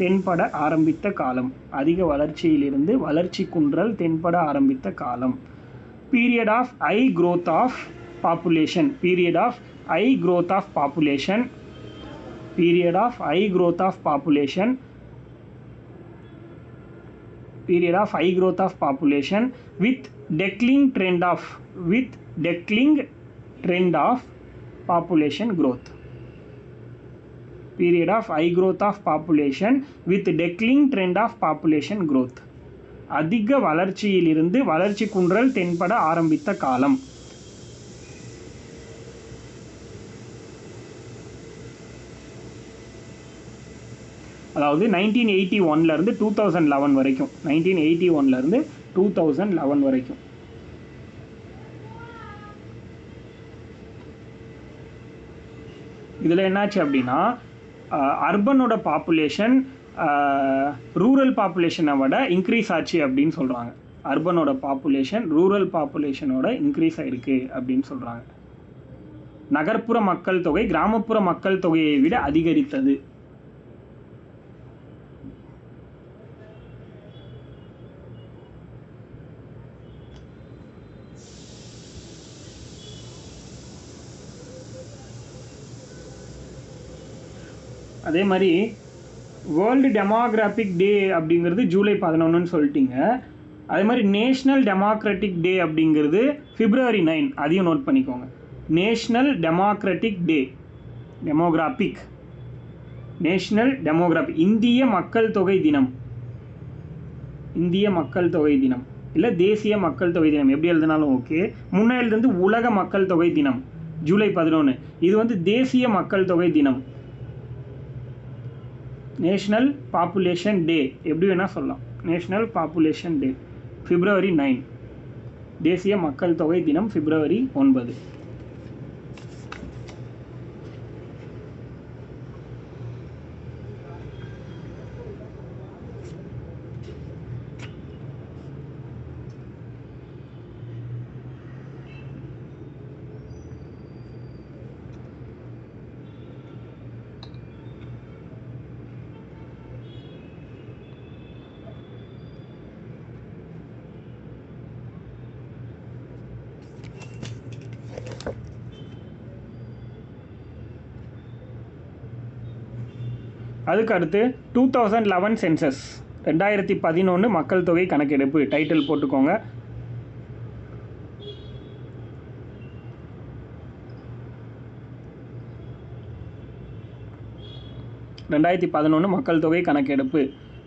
தென்பட ஆரம்பித்த காலம். அதிக வளர்ச்சியிலிருந்து வளர்ச்சி குன்றல் தென்பட ஆரம்பித்த காலம். Period of high growth of population. Period of high growth of population. Period of high growth of population. Period of high growth of population with declining trend of population growth. Period of high growth of population with declining trend of population growth. அதிக வளர்ச்சியிலிருந்து வளர்ச்சி குன்றல் தென்பட ஆரம்பித்த காலம். அதாவது 1981லேருந்து 2011 வரைக்கும். 1981லேருந்து 2011 வரைக்கும். இதில் என்னாச்சு அப்படின்னா, அர்பனோட பாப்புலேஷன் ரூரல் பாப்புலேஷனை விட இன்க்ரீஸ் ஆச்சு அப்படின்னு சொல்கிறாங்க. அர்பனோட பாப்புலேஷன் ரூரல் பாப்புலேஷனோட இன்க்ரீஸ் ஆகிருக்கு அப்படின்னு சொல்கிறாங்க. நகர்ப்புற மக்கள் தொகை கிராமப்புற மக்கள் தொகையை விட அதிகரித்தது. அதே மாதிரி வேர்ல்டு டெமோகிராபிக் டே அப்படிங்கிறது ஜூலை 11ன்னு சொல்லிட்டீங்க. அதே மாதிரி நேஷ்னல் டெமோக்ராட்டிக் டே அப்படிங்கிறது February 9. அதையும் நோட் பண்ணிக்கோங்க. நேஷ்னல் டெமோக்ராட்டிக் டே, டெமோகிராபிக் நேஷ்னல் டெமோகிராஃபி, இந்திய மக்கள் தொகை தினம், இந்திய மக்கள் தொகை தினம் இல்லை தேசிய மக்கள் தொகை தினம் எப்படி எழுதினாலும் ஓகே. முன்னாடிலிருந்து உலக மக்கள் தொகை தினம் ஜூலை 11, இது வந்து தேசிய மக்கள் தொகை தினம். நேஷ்னல் பாப்புலேஷன் டே எப்படி வேணால் சொல்லலாம். நேஷ்னல் பாப்புலேஷன் டே February 9, தேசிய மக்கள் தொகை தினம் February 9. அதுக்கு அடுத்து 2011 சென்சஸ், 2011 மக்கள் தொகை கணக்கெடுப்பு டைட்டில் போட்டுக்கோங்க. மக்கள் தொகை கணக்கெடுப்பு,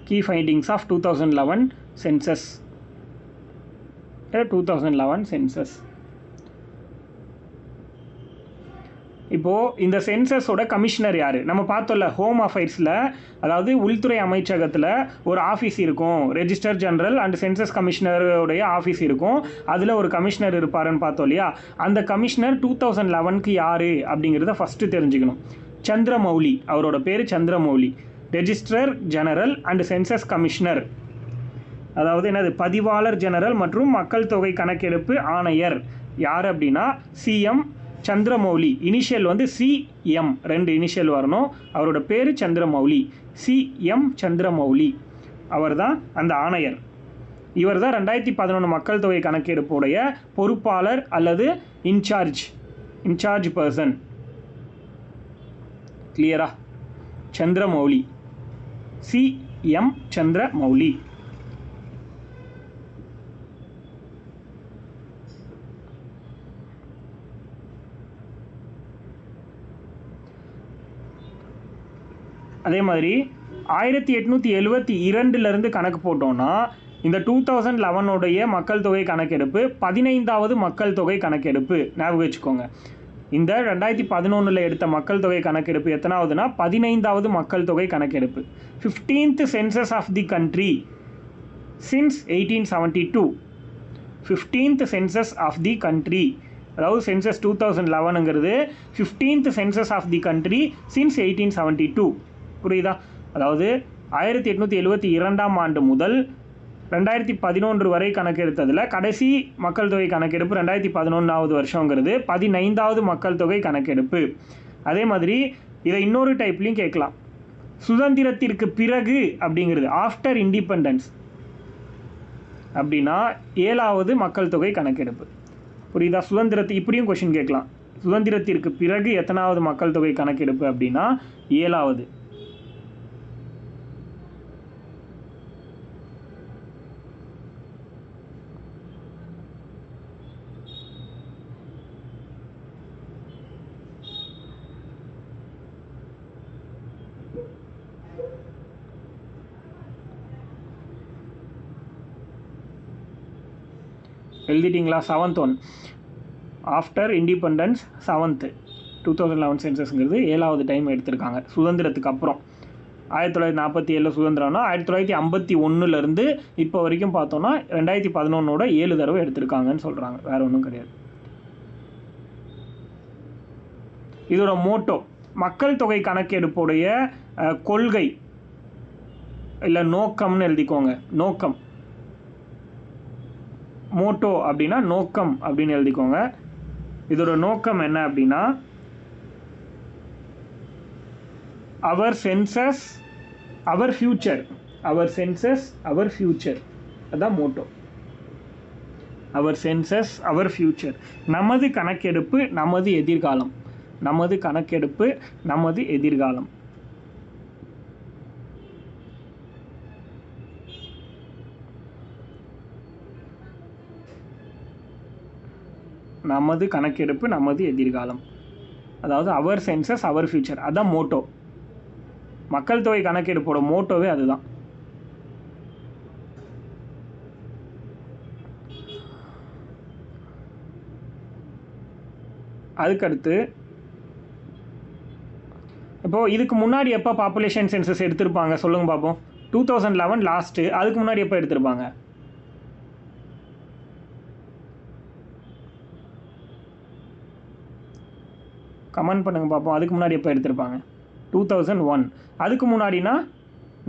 key findings of 2011 census. 2011 census. இப்போது இந்த சென்சஸோட கமிஷனர் யார்? நம்ம பார்த்தோம்ல ஹோம் அஃபேர்ஸில், அதாவது உள்துறை அமைச்சகத்தில் ஒரு ஆஃபீஸ் இருக்கும், ரெஜிஸ்டர் ஜெனரல் அண்ட் சென்சஸ் கமிஷனருடைய ஆஃபீஸ் இருக்கும். அதில் ஒரு கமிஷனர் இருப்பாருன்னு பார்த்தோம் இல்லையா? அந்த கமிஷனர் 2011க்கு யார் அப்படிங்கிறத ஃபஸ்ட்டு தெரிஞ்சுக்கணும். சந்திரமௌலி, அவரோட பேர் Chandramouli. Registrar general and census commissioner, அதாவது என்னது பதிவாளர் ஜெனரல் மற்றும் மக்கள் தொகை கணக்கெடுப்பு ஆணையர் யார் அப்படின்னா சிஎம் சந்திரமௌலி. இனிஷியல் வந்து சிஎம், 2 இனிஷியல் வரணும். அவரோட பேர் சந்திரமௌலி, சிஎம் சந்திரமௌலி. அவர் தான் அந்த ஆணையர். இவர் தான் 2011 மக்கள் தொகை கணக்கெடுப்புடைய பொறுப்பாளர் அல்லது இன்சார்ஜ் பர்சன். கிளியரா? சந்திரமௌலி, சிஎம் சந்திரமௌலி. அதே மாதிரி 1872 கணக்கு போட்டோம்னா இந்த 2011 மக்கள் தொகை கணக்கெடுப்பு 15வது மக்கள் தொகை கணக்கெடுப்பு. ஞாபகம் வச்சுக்கோங்க, இந்த 2011 எடுத்த மக்கள் தொகை கணக்கெடுப்பு எத்தனாவதுன்னா 15வது மக்கள் தொகை கணக்கெடுப்பு. 15th census of the country since 1872. 15th census of the country, அதாவது சென்சஸ் 2011ங்கிறது 15th census of the country since 1872. புரியுதா? அதாவது 1872 ஆண்டு முதல் 2011 வரை கணக்கெடுத்ததில் கடைசி மக்கள் தொகை கணக்கெடுப்பு 2011வது வருஷங்கிறது 15வது மக்கள் தொகை கணக்கெடுப்பு. அதே மாதிரி இதை இன்னொரு டைப்லையும் கேட்கலாம். சுதந்திரத்திற்கு பிறகு அப்படிங்கிறது ஆஃப்டர் இண்டிபெண்டன்ஸ் அப்படின்னா 7வது மக்கள் தொகை கணக்கெடுப்பு. புரியுதா? இப்படியும் கொஸ்டின் கேட்கலாம். சுதந்திரத்திற்கு பிறகு எத்தனாவது மக்கள் தொகை கணக்கெடுப்பு அப்படின்னா 7வது. எழுதிட்டிங்களா? 7th one after independence 7th 2011 சென்சஸ்ங்கிறது 7வது டைம் எடுத்திருக்காங்க சுதந்திரத்துக்கு அப்புறம். 1947 சுதந்திரம்னா 1951 இப்போ வரைக்கும் பார்த்தோன்னா 2011 7 தடவை எடுத்திருக்காங்கன்னு சொல்கிறாங்க. வேறு ஒன்றும் கிடையாது. இதோட மோட்டோ, மக்கள் தொகை கணக்கெடுப்புடைய கொள்கை இல்லை நோக்கம்னு எழுதிக்கோங்க. நோக்கம், மோட்டோ அப்படின்னா நோக்கம் அப்படின்னு எழுதிக்கோங்க. இதோட நோக்கம் என்ன அப்படின்னா our census our future. Our census our future, அதான் motto. Our census our future. நமது கணக்கெடுப்பு நமது எதிர்காலம். நமது கணக்கெடுப்பு நமது எதிர்காலம். நமது கணக்கெடுப்பு நமது எதிர்காலம், அதாவது அவர் சென்சஸ் அவர் ஃபியூச்சர், அதான் மோட்டோ. மக்கள் தொகை கணக்கெடுப்போட மோட்டோவே அதுதான். அதுக்கடுத்து இப்போது இதுக்கு முன்னாடி எப்போ பாப்புலேஷன் சென்சஸ் எடுத்திருப்பாங்க சொல்லுங்கள் பார்ப்போம். 2011 லாஸ்ட்டு. அதுக்கு முன்னாடி எப்போ எடுத்திருப்பாங்க? கமெண்ட் பண்ணுங்கள் பார்ப்போம். அதுக்கு முன்னாடி எப்போ எடுத்திருப்பாங்க? 2001. அதுக்கு முன்னாடினா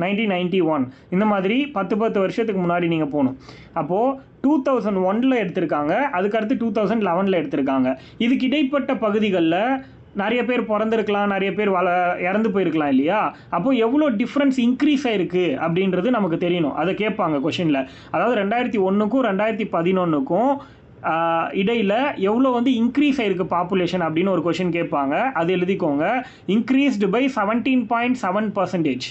1991. இந்த மாதிரி 10 வருஷத்துக்கு முன்னாடி நீங்கள் போகணும். அப்போது 2001 எடுத்திருக்காங்க, அதுக்கடுத்து 2011 எடுத்திருக்காங்க. இதுக்கு இடைப்பட்ட பகுதிகளில் நிறைய பேர் பிறந்திருக்கலாம், நிறைய பேர் இறந்து போயிருக்கலாம் இல்லையா? அப்போது எவ்வளோ டிஃப்ரென்ஸ் இன்க்ரீஸ் ஆகிருக்கு அப்படின்றது நமக்கு தெரியணும். அதை கேட்பாங்க கொஷினில். அதாவது 2001க்கும் 2011க்கும் இடையில் எவ்வளோ வந்து இன்க்ரீஸ் ஆகிருக்கு பாப்புலேஷன் அப்படின்னு ஒரு கொஷின் கேட்பாங்க. அது எழுதிக்கோங்க. Increased by 17.7%.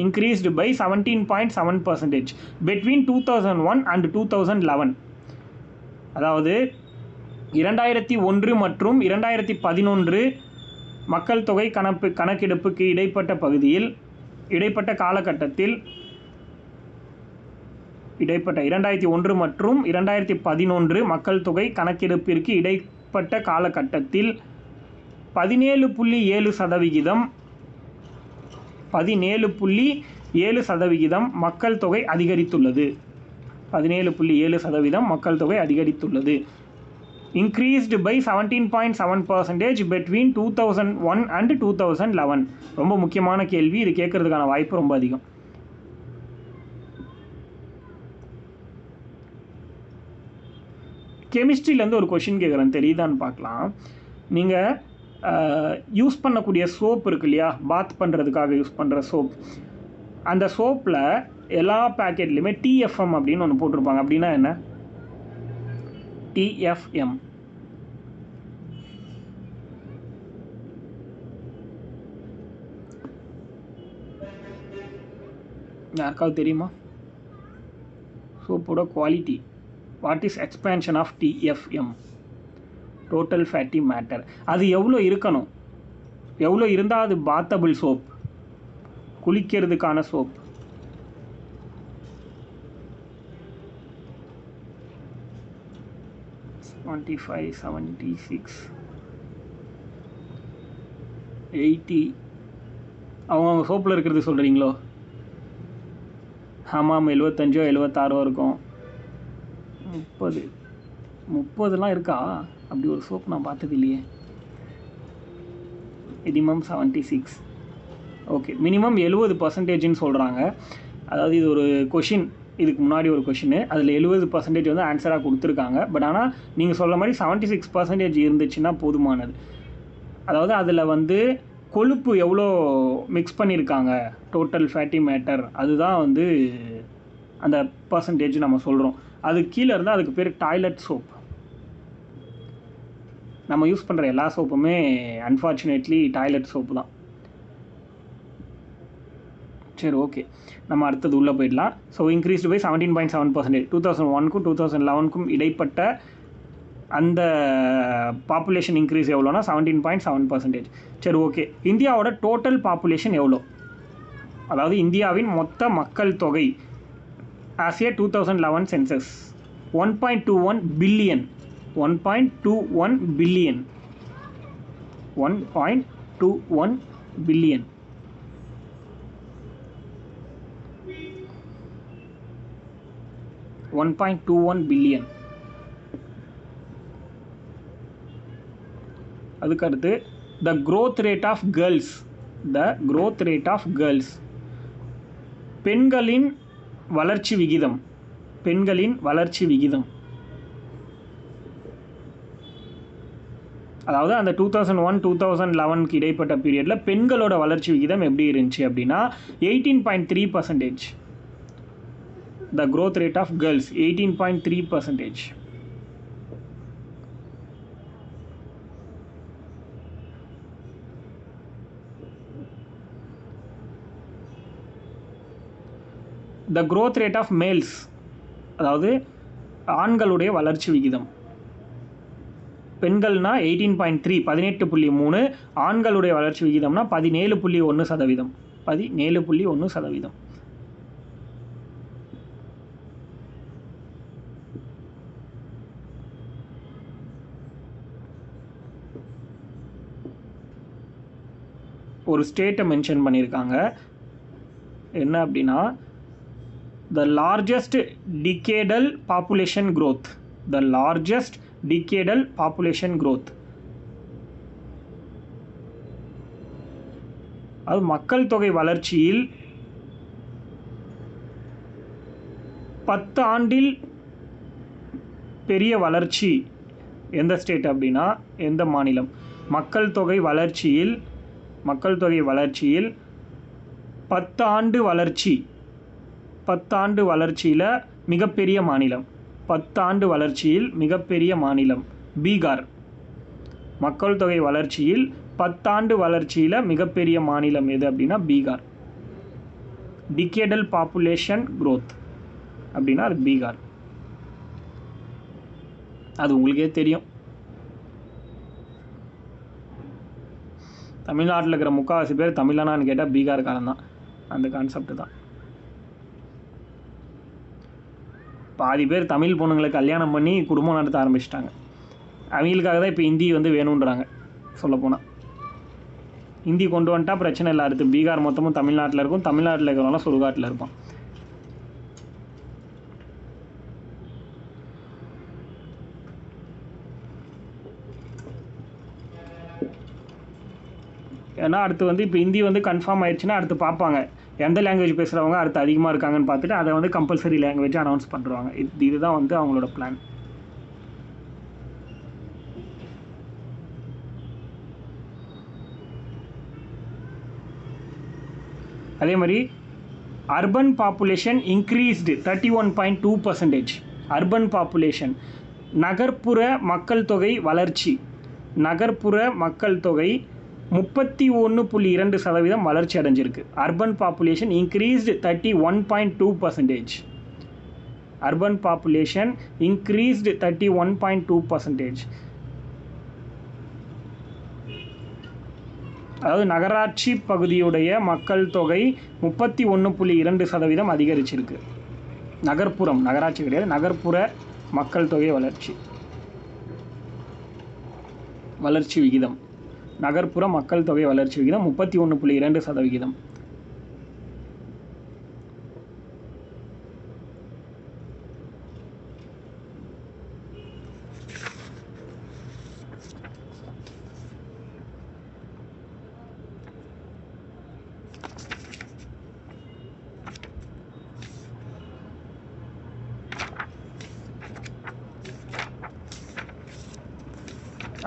increased by 17.7% between 2001 and 2011. அதாவது 2001 மற்றும் 2011 மக்கள் தொகை கணக்கெடுப்புக்கு இடைப்பட்ட காலகட்டத்தில் 2001 மற்றும் 2011 மக்கள் தொகை கணக்கெடுப்பிற்கு இடைப்பட்ட காலகட்டத்தில் 17.7% மக்கள் தொகை அதிகரித்துள்ளது. 17.7% மக்கள் தொகை அதிகரித்துள்ளது. increased by 17.7% between 2001 and 2011. ரொம்ப முக்கியமான கேள்வி. இது கேட்கறதுக்கான வாய்ப்பு ரொம்ப அதிகம். கெமிஸ்ட்ரியிலேருந்து ஒரு கொஷின் கேட்குறேன், தெரியுதான்னு பார்க்கலாம். நீங்கள் யூஸ் பண்ணக்கூடிய சோப் இருக்கு இல்லையா, பாத் பண்ணுறதுக்காக யூஸ் பண்ணுற சோப், அந்த சோப்பில் எல்லா பேக்கெட்லேயுமே TFM அப்படின்னு ஒன்று போட்டிருப்பாங்க. அப்படின்னா என்ன? TFM யாருக்காவது தெரியுமா? சோப்போட quality. What is expansion of TFM? Total fatty matter. அது எவ்வளோ இருக்கணும்? எவ்வளோ இருந்தால் அது பாத்தபிள் சோப், குளிக்கிறதுக்கான சோப்? $75, $76, $80. அவங்க சோப்பில் இருக்கிறது சொல்கிறீங்களோ? ஆமாம், 75 76 இருக்கும். 30 இருக்கா? அப்படி ஒரு சோப் நான் பார்த்தது இல்லையே. மினிமம் 76. ஓகே, மினிமம் 70%ன்னு சொல்கிறாங்க. அதாவது இது ஒரு கொஷின், இதுக்கு முன்னாடி ஒரு கொஷின், அதில் 70% வந்து ஆன்சராக கொடுத்துருக்காங்க. பட் ஆனால் நீங்கள் சொல்கிற மாதிரி 76% இருந்துச்சுன்னா போதுமானது. அதாவது அதில் வந்து கொழுப்பு எவ்வளோ மிக்ஸ் பண்ணியிருக்காங்க, டோட்டல் ஃபேட்டி மேட்டர், அதுதான் வந்து அந்த பர்சன்டேஜ் நம்ம சொல்கிறோம். அது கீழே இருந்தால் அதுக்கு பேர் டாய்லெட் சோப். நம்ம யூஸ் பண்ணுற எல்லா சோப்புமே அன்ஃபார்ச்சுனேட்லி டாய்லெட் சோப்பு தான். சரி, ஓகே, நம்ம அடுத்தது உள்ளே போயிடலாம். So increased by 17.7%. 2001க்கும் 2011க்கும் இடைப்பட்ட அந்த பாப்புலேஷன் இன்க்ரீஸ் எவ்வளோனா 17.7%. சரி, ஓகே. இந்தியாவோட டோட்டல் பாப்புலேஷன் எவ்வளோ? அதாவது இந்தியாவின் மொத்த மக்கள் தொகை as a 2011 census 1.21 billion. 1.21 billion. 1.21 billion. அதுக்கடுத்து the growth rate of girls. பெண்களின் வளர்ச்சி விகிதம். அதாவது அந்த 2001-2011க்கு இடைப்பட்ட பீரியடில் பெண்களோட வளர்ச்சி விகிதம் எப்படி இருந்துச்சு அப்படின்னா 18.3%. The growth rate of girls 18.3%. The growth rate of males, அதாவது ஆண்களுடைய வளர்ச்சி விகிதம். பெண்கள்னா 18.3, 18.3. ஆண்களுடைய வளர்ச்சி விகிதம்னா 17.1%. 17.1%. ஒரு ஸ்டேட்டை மென்ஷன் பண்ணியிருக்காங்க. என்ன அப்படின்னா the largest decadal population growth. The largest decadal population growth. அது மக்கள் தொகை வளர்ச்சியில் 10 ஆண்டில் பெரிய வளர்ச்சி எந்த ஸ்டேட் அப்படின்னா எந்த மாநிலம்? மக்கள் தொகை வளர்ச்சியில் 10 ஆண்டு வளர்ச்சி, 10 ஆண்டு வளர்ச்சியில் மிகப்பெரிய மாநிலம், 10 ஆண்டு வளர்ச்சியில் மிகப்பெரிய மாநிலம் பீகார். மக்கள் தொகை வளர்ச்சியில் 10 ஆண்டு வளர்ச்சியில் மிகப்பெரிய மாநிலம் எது அப்படின்னா பீகார். டிகேடல் பாப்புலேஷன் growth அப்படின்னா அது பீகார். அது உங்களுக்கே தெரியும். தமிழ்நாட்டில் இருக்கிற முக்கால்வாசி பேர் தமிழனான்னு கேட்டால் பீகார்காரன் தான். அந்த கான்செப்ட் தான். பாதி பேர் தமிழ் பொண்ணுங்களை கல்யாணம் பண்ணி குடும்பம் நடத்த ஆரம்பிச்சிட்டாங்க. அவங்களுக்காக தான் இப்போ ஹிந்தி வேணுன்றாங்க. சொல்லப்போனால் ஹிந்தி கொண்டு வந்துட்டா பிரச்சனை இல்லை. அடுத்து பீகார் மொத்தமும் தமிழ்நாட்டில் இருக்கும், தமிழ்நாட்டில் இருக்கிறவங்களாம் சுடுகாட்டில் இருப்பான். ஏன்னா அடுத்து இப்போ ஹிந்தி கன்ஃபார்ம் ஆயிடுச்சுன்னா அடுத்து பார்ப்பாங்க எந்த லாங்குவேஜ் பேசுகிறவங்க அடுத்து அதிகமாக இருக்காங்கன்னு பார்த்துட்டு அதை கம்பல்சரி லாங்குவேஜ் அனௌன்ஸ் பண்ணுறாங்க. இதுதான் அவங்களோட பிளான். அதே மாதிரி urban population increased 31.2%. Urban population நகர்ப்புற மக்கள் தொகை வளர்ச்சி, நகர்ப்புற மக்கள் தொகை 31.2% வளர்ச்சி அடைஞ்சிருக்கு. Urban population increased 31.2%. Urban population increased 31.2%. அதாவது நகராட்சி பகுதியுடைய மக்கள் தொகை 31.2% அதிகரிச்சிருக்கு. நகர்ப்புறம், நகராட்சி கிடையாது, நகர்ப்புற மக்கள் தொகை வளர்ச்சி விகிதம், நகர்ப்புற மக்கள் தொகை வளர்ச்சி விகிதம் 31.2%.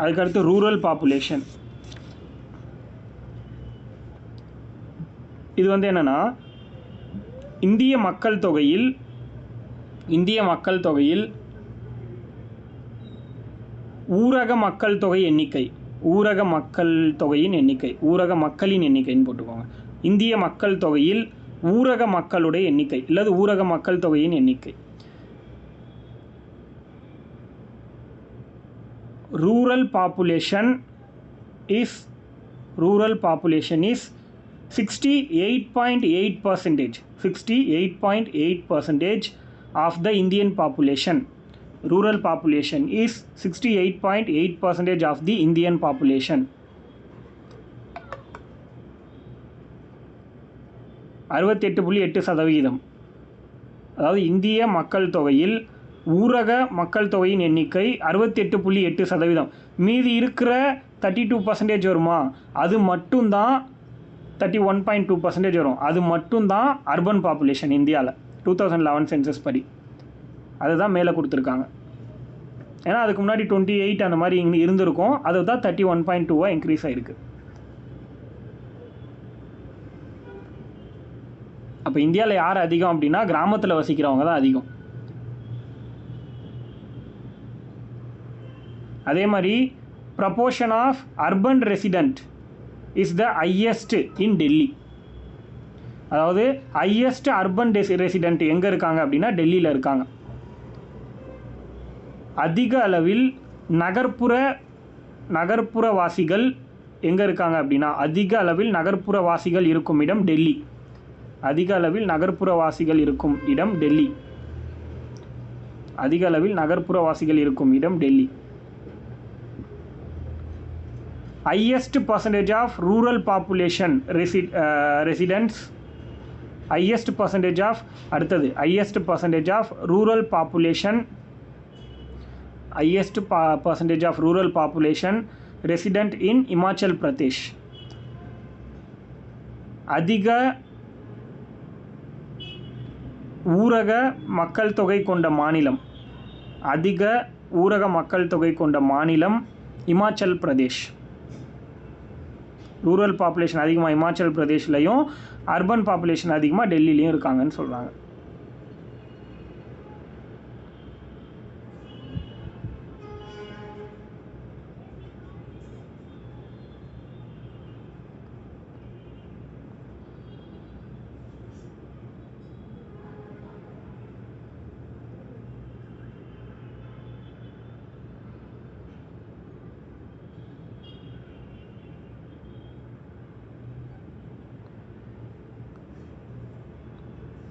அதுக்கடுத்து ரூரல் பாப்புலேஷன். இது என்னன்னா இந்திய மக்கள் தொகையில் ஊரக மக்கள் தொகை எண்ணிக்கை, ஊரக மக்கள் தொகையின் எண்ணிக்கை, ஊரக மக்களின் எண்ணிக்கைன்னு போட்டுக்கோங்க. இந்திய மக்கள் தொகையில் ஊரக மக்களுடைய எண்ணிக்கை இல்லது ஊரக மக்கள் தொகையின் எண்ணிக்கை. rural population is 68.8%. 68.8% of the Indian population. Rural population is 68.8% of the Indian population. 68.8%. அதாவது இந்திய மக்கள் தொகையில் ஊரக மக்கள் தொகையின் எண்ணிக்கை 68.8%. மீதி இருக்கிற 32% வருமா, அது மட்டும்தான் 31.2% வரும். அது மட்டும்தான் அர்பன் பாப்புலேஷன் இந்தியாவில் 2011 சென்சஸ் படி. அதுதான் மேலே கொடுத்துருக்காங்க. ஏன்னா அதுக்கு முன்னாடி 28 அந்த மாதிரி இங்கே இருந்திருக்கும். அதுதான் 31.2 இன்க்ரீஸ் ஆகிருக்கு. அப்போ இந்தியாவில் யார் அதிகம் அப்படின்னா கிராமத்தில் வசிக்கிறவங்க தான் அதிகம். அதே மாதிரி proportion of urban resident is the highest in Delhi. அதாவது ஹையஸ்ட் அர்பன் ரெசிடென்ட் எங்கே இருக்காங்க அப்படின்னா டெல்லியில் இருக்காங்க. அதிக அளவில் நகர்ப்புற வாசிகள் எங்கே இருக்காங்க அப்படின்னா அதிக அளவில் நகர்ப்புறவாசிகள் இருக்கும் இடம் டெல்லி. அதிக அளவில் நகர்ப்புறவாசிகள் இருக்கும் இடம் டெல்லி. அதிக அளவில் நகர்ப்புறவாசிகள் இருக்கும் இடம் Delhi. highest percentage of rural population residents. highest percentage of அடுத்தது highest percentage of rural population. highest percentage of rural population resident in Himachal Pradesh. அதிக ஊரக மக்கள் தொகை கொண்ட மாநிலம். அதிக ஊரக மக்கள் தொகை கொண்ட மாநிலம் இமாச்சல் பிரதேஷ். ரூரல் பாப்புலேஷன் அதிகமாக இமாச்சல் பிரதேஷ்லையும் அர்பன் பாப்புலேஷன் அதிகமாக டெல்லிலையும் இருக்காங்கன்னு சொல்கிறாங்க.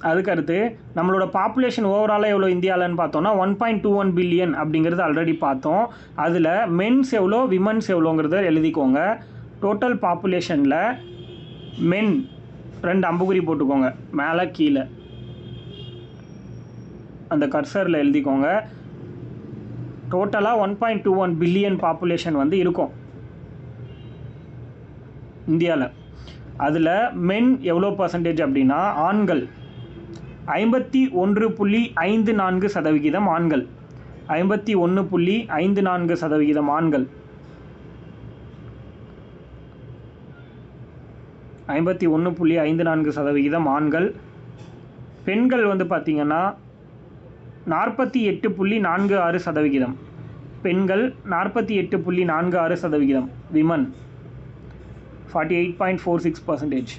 அதுக்கடுத்து நம்மளோட பாப்புலேஷன் ஓவராலாக எவ்வளோ இந்தியாவில்னு பார்த்தோம்னா 1.21 பில்லியன் அப்படிங்கிறது ஆல்ரெடி பார்த்தோம். அதில் மென்ஸ் எவ்வளோ விமன்ஸ் எவ்வளோங்கிறத எழுதிக்கோங்க. டோட்டல் பாப்புலேஷனில் மென் 2 அம்புக்குறி போட்டுக்கோங்க மேலே கீழே அந்த கர்சரில் எழுதிக்கோங்க. டோட்டலாக 1.21 பில்லியன் பாப்புலேஷன் வந்து இருக்கும் இந்தியாவில். அதில் மென் எவ்வளோ பர்சன்டேஜ் அப்படின்னா ஆண்கள் 51.54% ஆண்கள். 51.54% ஆண்கள். 51.54% ஆண்கள். பெண்கள் வந்து பார்த்திங்கன்னா 48.46%. பெண்கள் 48.46%. விமன் 48.46%.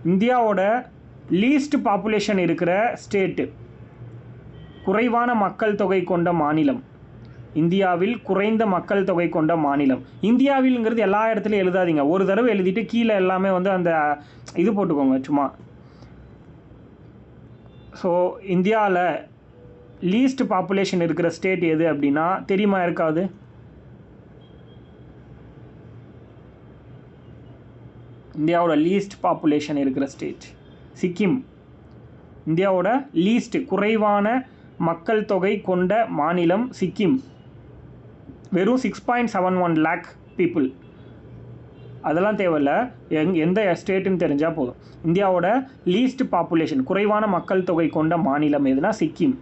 இந்தியாவோட லீஸ்ட் பாப்புலேஷன் இருக்கிற ஸ்டேட்டு, குறைவான மக்கள் தொகை கொண்ட மாநிலம். இந்தியாவில் குறைந்த மக்கள் தொகை கொண்ட மாநிலம். இந்தியாவில்ங்கிறது எல்லா இடத்துலையும் எழுதாதீங்க. ஒரு தடவை எழுதிட்டு கீழே எல்லாமே வந்து அந்த இது போட்டுக்கோங்க சும்மா. ஸோ இந்தியாவில் லீஸ்ட் பாப்புலேஷன் இருக்கிற ஸ்டேட் எது அப்படின்னா தெரியுமா இருக்காது? இந்தியாவோட லீஸ்ட் பாப்புலேஷன் இருக்கிற ஸ்டேட் சிக்கிம். இந்தியாவோட லீஸ்ட் குறைவான மக்கள் தொகை கொண்ட மாநிலம் சிக்கிம். வெறும் 6.71 lakh பீப்புள். அதெல்லாம் தேவையில்ல, எந்த ஸ்டேட்டுன்னு தெரிஞ்சால் போதும். இந்தியாவோட லீஸ்ட் பாப்புலேஷன் குறைவான மக்கள் தொகை கொண்ட மாநிலம் எதுனா சிக்கிம்.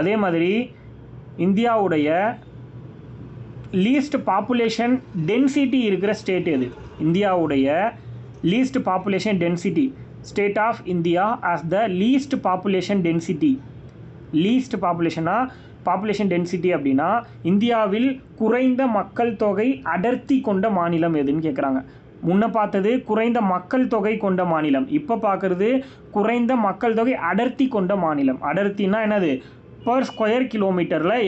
அதே மாதிரி இந்தியாவுடைய லீஸ்ட் பாப்புலேஷன் டென்சிட்டி இருக்கிற ஸ்டேட் எது? இந்தியாவுடைய least population density. State of India as the least population density. Least population density அப்படின்னா இந்தியாவில் குறைந்த மக்கள் தொகை அடர்த்தி கொண்ட மாநிலம் எதுன்னு கேட்குறாங்க. முன்ன பார்த்தது குறைந்த மக்கள் தொகை கொண்ட மாநிலம், இப்போ பார்க்குறது குறைந்த மக்கள் தொகை அடர்த்தி கொண்ட மாநிலம். அடர்த்தினா என்னது? பர் ஸ்கொயர் கிலோமீட்டரில்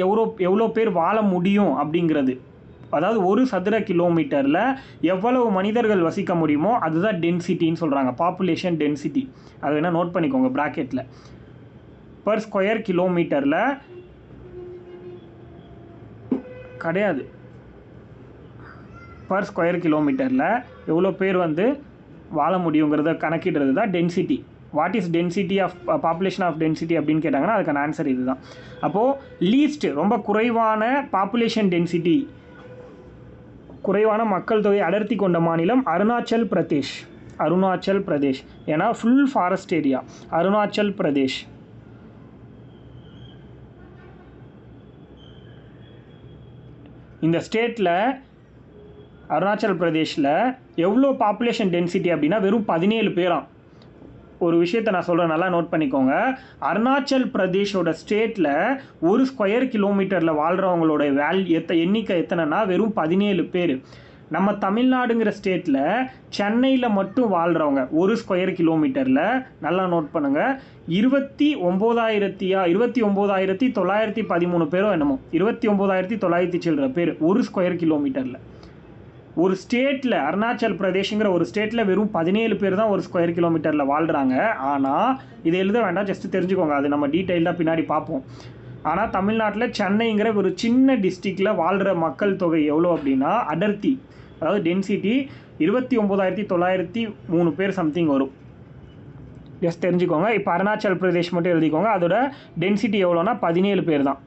எவ்வளோ பேர் வாழ முடியும் அப்படிங்கிறது. அதாவது ஒரு சதுர கிலோமீட்டரில் எவ்வளவு மனிதர்கள் வசிக்க முடியுமோ அதுதான் டென்சிட்டின்னு சொல்கிறாங்க, பாப்புலேஷன் டென்சிட்டி. அது வேணால் நோட் பண்ணிக்கோங்க ப்ராக்கெட்டில். பர் ஸ்கொயர் கிலோமீட்டரில் கிடையாது, பர் ஸ்கொயர் கிலோமீட்டரில் எவ்வளோ பேர் வந்து வாழ முடியுங்கிறத கணக்கிடுறது தான் density. What is density of population of density அப்படின்னு கேட்டாங்கன்னா அதுக்கான ஆன்சர் இது தான். அப்போது லீஸ்ட் ரொம்ப குறைவான பாப்புலேஷன் டென்சிட்டி, குறைவான மக்கள் தொகை அடர்த்தி கொண்ட மாநிலம் அருணாச்சல் பிரதேஷ். அருணாச்சல் பிரதேஷ் ஏன்னா full forest area. Arunachal Pradesh. இந்த ஸ்டேட்டில் அருணாச்சல் பிரதேஷில் எவ்வளோ பாப்புலேஷன் டென்சிட்டி அப்படின்னா வெறும் 17 பேராம். ஒரு விஷயத்தை நான் சொல்கிறேன், நல்லா நோட் பண்ணிக்கோங்க. அருணாச்சல் பிரதேஷோட ஸ்டேட்டில் ஒரு ஸ்கொயர் கிலோமீட்டரில் வாழ்கிறவங்களோட எண்ணிக்கை எத்தனைனா வெறும் 17 பேர். நம்ம தமிழ்நாடுங்கிற ஸ்டேட்டில் சென்னையில் மட்டும் வாழ்கிறவங்க ஒரு ஸ்கொயர் கிலோமீட்டரில் நல்லா நோட் பண்ணுங்கள் 29,913 பேரோ என்னமோ 29,900 சில்லற பேர் ஒரு ஸ்கொயர் கிலோமீட்டரில். ஒரு ஸ்டேட்டில் அருணாச்சல் பிரதேஷ்ங்கிற ஒரு ஸ்டேட்டில் வெறும் 17 பேர் தான் ஒரு ஸ்கொயர் கிலோமீட்டரில் வாழ்கிறாங்க. ஆனால் இதை எழுத வேண்டாம், ஜஸ்ட்டு தெரிஞ்சுக்கோங்க, அது நம்ம டீட்டெயிலாக பின்னாடி பார்ப்போம். ஆனால் தமிழ்நாட்டில் சென்னைங்கிற ஒரு சின்ன டிஸ்ட்ரிக்டில் வாழ்கிற மக்கள் தொகை எவ்வளோ அப்படின்னா அடர்த்தி, அதாவது டென்சிட்டி 29,903 பேர் சம்திங் வரும். ஜஸ்ட் தெரிஞ்சுக்கோங்க. இப்போ அருணாச்சல் பிரதேஷ் மட்டும் எழுதிக்கோங்க, அதோட டென்சிட்டி எவ்வளோனா 17 பேர் தான்.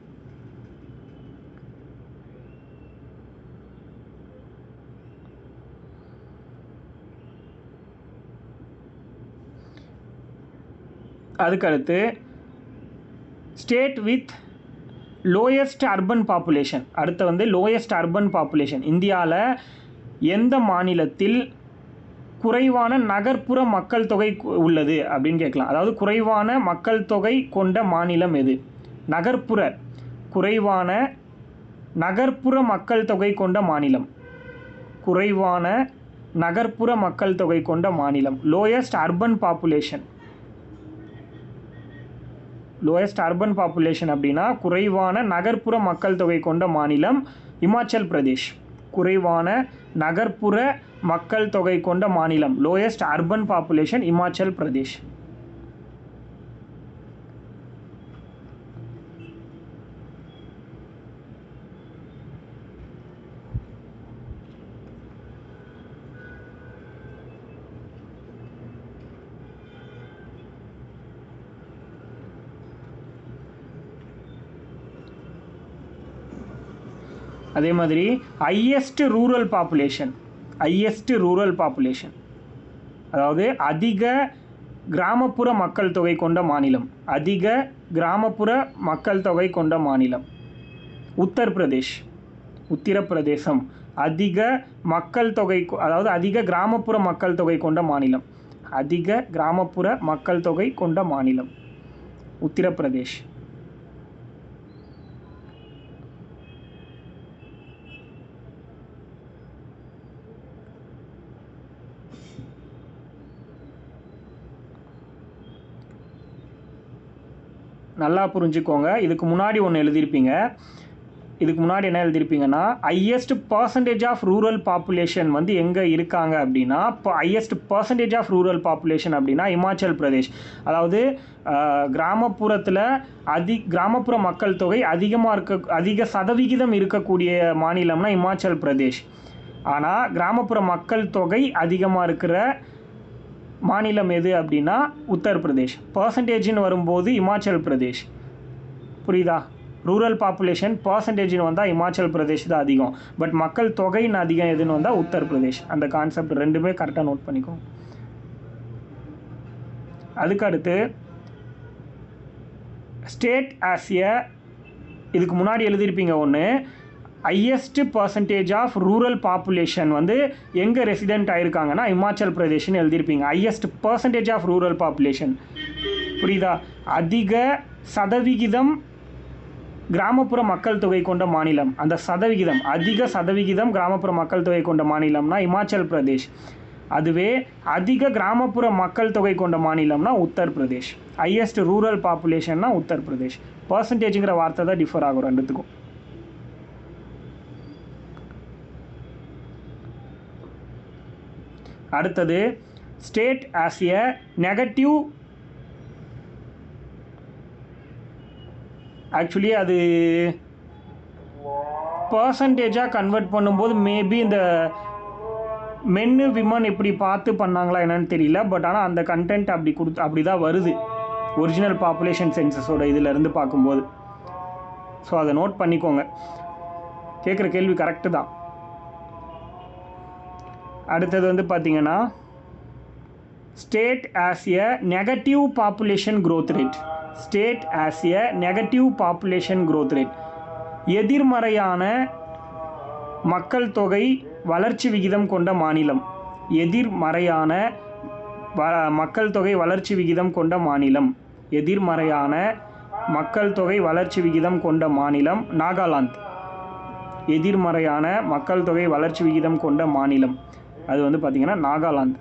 அதுக்கடுத்து state with lowest urban population. அடுத்து வந்து லோயஸ்ட் அர்பன் பாப்புலேஷன். இந்தியாவில் எந்த மாநிலத்தில் குறைவான நகர்ப்புற மக்கள் தொகை உள்ளது அப்படின்னு கேட்கலாம். அதாவது குறைவான மக்கள் தொகை கொண்ட மாநிலம் எது? குறைவான நகர்ப்புற மக்கள் தொகை கொண்ட மாநிலம். குறைவான நகர்ப்புற மக்கள் தொகை கொண்ட மாநிலம். Lowest urban population. Lowest urban population அப்படின்னா குறைவான நகர்ப்புற மக்கள் தொகை கொண்ட மாநிலம் இமாச்சல் பிரதேஷ். குறைவான நகர்ப்புற மக்கள் தொகை கொண்ட மாநிலம் lowest urban population Himachal Pradesh. அதே மாதிரி ஹையஸ்ட் ரூரல் பாப்புலேஷன், அதாவது அதிக கிராமப்புற மக்கள் தொகை கொண்ட மாநிலம். அதிக கிராமப்புற மக்கள் தொகை கொண்ட மாநிலம் உத்தரப்பிரதேசம். அதிக மக்கள் தொகை, அதாவது அதிக கிராமப்புற மக்கள் தொகை கொண்ட மாநிலம். அதிக கிராமப்புற மக்கள் தொகை கொண்ட மாநிலம் உத்தரப்பிரதேஷ். நல்லா புரிஞ்சுக்கோங்க. இதுக்கு முன்னாடி ஒன்று எழுதியிருப்பீங்க. இதுக்கு முன்னாடி என்ன எழுதியிருப்பீங்கன்னா highest percentage of rural population வந்து எங்கே இருக்காங்க அப்படின்னா, இப்போ highest percentage of rural population அப்படின்னா இமாச்சல் பிரதேஷ். அதாவது கிராமப்புறத்தில் கிராமப்புற மக்கள் தொகை அதிக சதவிகிதம் இருக்கக்கூடிய மாநிலம்னா இமாச்சல் பிரதேஷ். ஆனால் கிராமப்புற மக்கள் தொகை அதிகமாக இருக்கிற மாநிலம் எது அப்படின்னா உத்தரப்பிரதேஷ். பர்சன்டேஜின்னு வரும்போது இமாச்சல் பிரதேஷ். புரியுதா? ரூரல் பாப்புலேஷன் பர்சன்டேஜின்னு வந்தால் இமாச்சல் பிரதேஷ் தான் அதிகம். பட் மக்கள் தொகைன்னு அதிகம் எதுன்னு வந்தால் உத்தரப்பிரதேஷ். அந்த கான்செப்ட் ரெண்டுமே கரெக்டாக நோட் பண்ணிக்கோங்க. அதுக்கடுத்து ஸ்டேட் ஆஸ் எ, இதுக்கு முன்னாடி எழுதியிருப்பீங்க ஒன்று, highest percentage of rural population வந்து எங்கே ரெசிடென்ட் ஆகிருக்காங்கன்னா இமாச்சல் பிரதேஷ்னு எழுதியிருப்பீங்க. Highest percentage of rural population. புரியுதா? அதிக சதவிகிதம் கிராமப்புற மக்கள் தொகை கொண்ட மாநிலம். அந்த சதவிகிதம், அதிக சதவிகிதம் கிராமப்புற மக்கள் தொகை கொண்ட மாநிலம்னா இமாச்சல் பிரதேஷ். அதுவே அதிக கிராமப்புற மக்கள் தொகை கொண்ட மாநிலம்னா உத்தரப்பிரதேஷ். ஹையஸ்ட் ரூரல் பாப்புலேஷன்னா உத்தரப்பிரதேஷ். பர்சன்டேஜுங்கிற வார்த்தை தான் டிஃபர் ஆகும் ரெண்டுத்துக்கும். அடுத்தது state as a negative. Actually அது பர்சன்டேஜாக கன்வெர்ட் பண்ணும்போது மேபி இந்த மென்னு விமன் இப்படி பார்த்து பண்ணாங்களா என்னன்னு தெரியல. பட் ஆனால் அந்த கண்டென்ட் அப்படி தான் வருது ஒரிஜினல் பாப்புலேஷன் சென்சஸோட இதிலேருந்து பார்க்கும்போது. ஸோ அதை நோட் பண்ணிக்கோங்க. கேட்குற கேள்வி கரெக்டு தான். அடுத்தது வந்து பார்த்தீங்கன்னா state as a negative population growth rate. State as a negative population growth rate. எதிர்மறையான மக்கள் தொகை வளர்ச்சி விகிதம் கொண்ட மாநிலம். எதிர்மறையான மக்கள் தொகை வளர்ச்சி விகிதம் கொண்ட மாநிலம். எதிர்மறையான மக்கள் தொகை வளர்ச்சி விகிதம் கொண்ட மாநிலம் நாகாலாந்து. எதிர்மறையான மக்கள் தொகை வளர்ச்சி விகிதம் கொண்ட மாநிலம்? அது வந்து பார்த்திங்கன்னா நாகாலாந்து.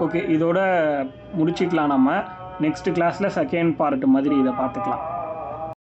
ஓகே, இதோட முடிச்சிக்கலாம். நம்ம நெக்ஸ்ட் கிளாஸில் செகண்ட் பார்ட் மாதிரி இதை பார்த்துக்கலாம்.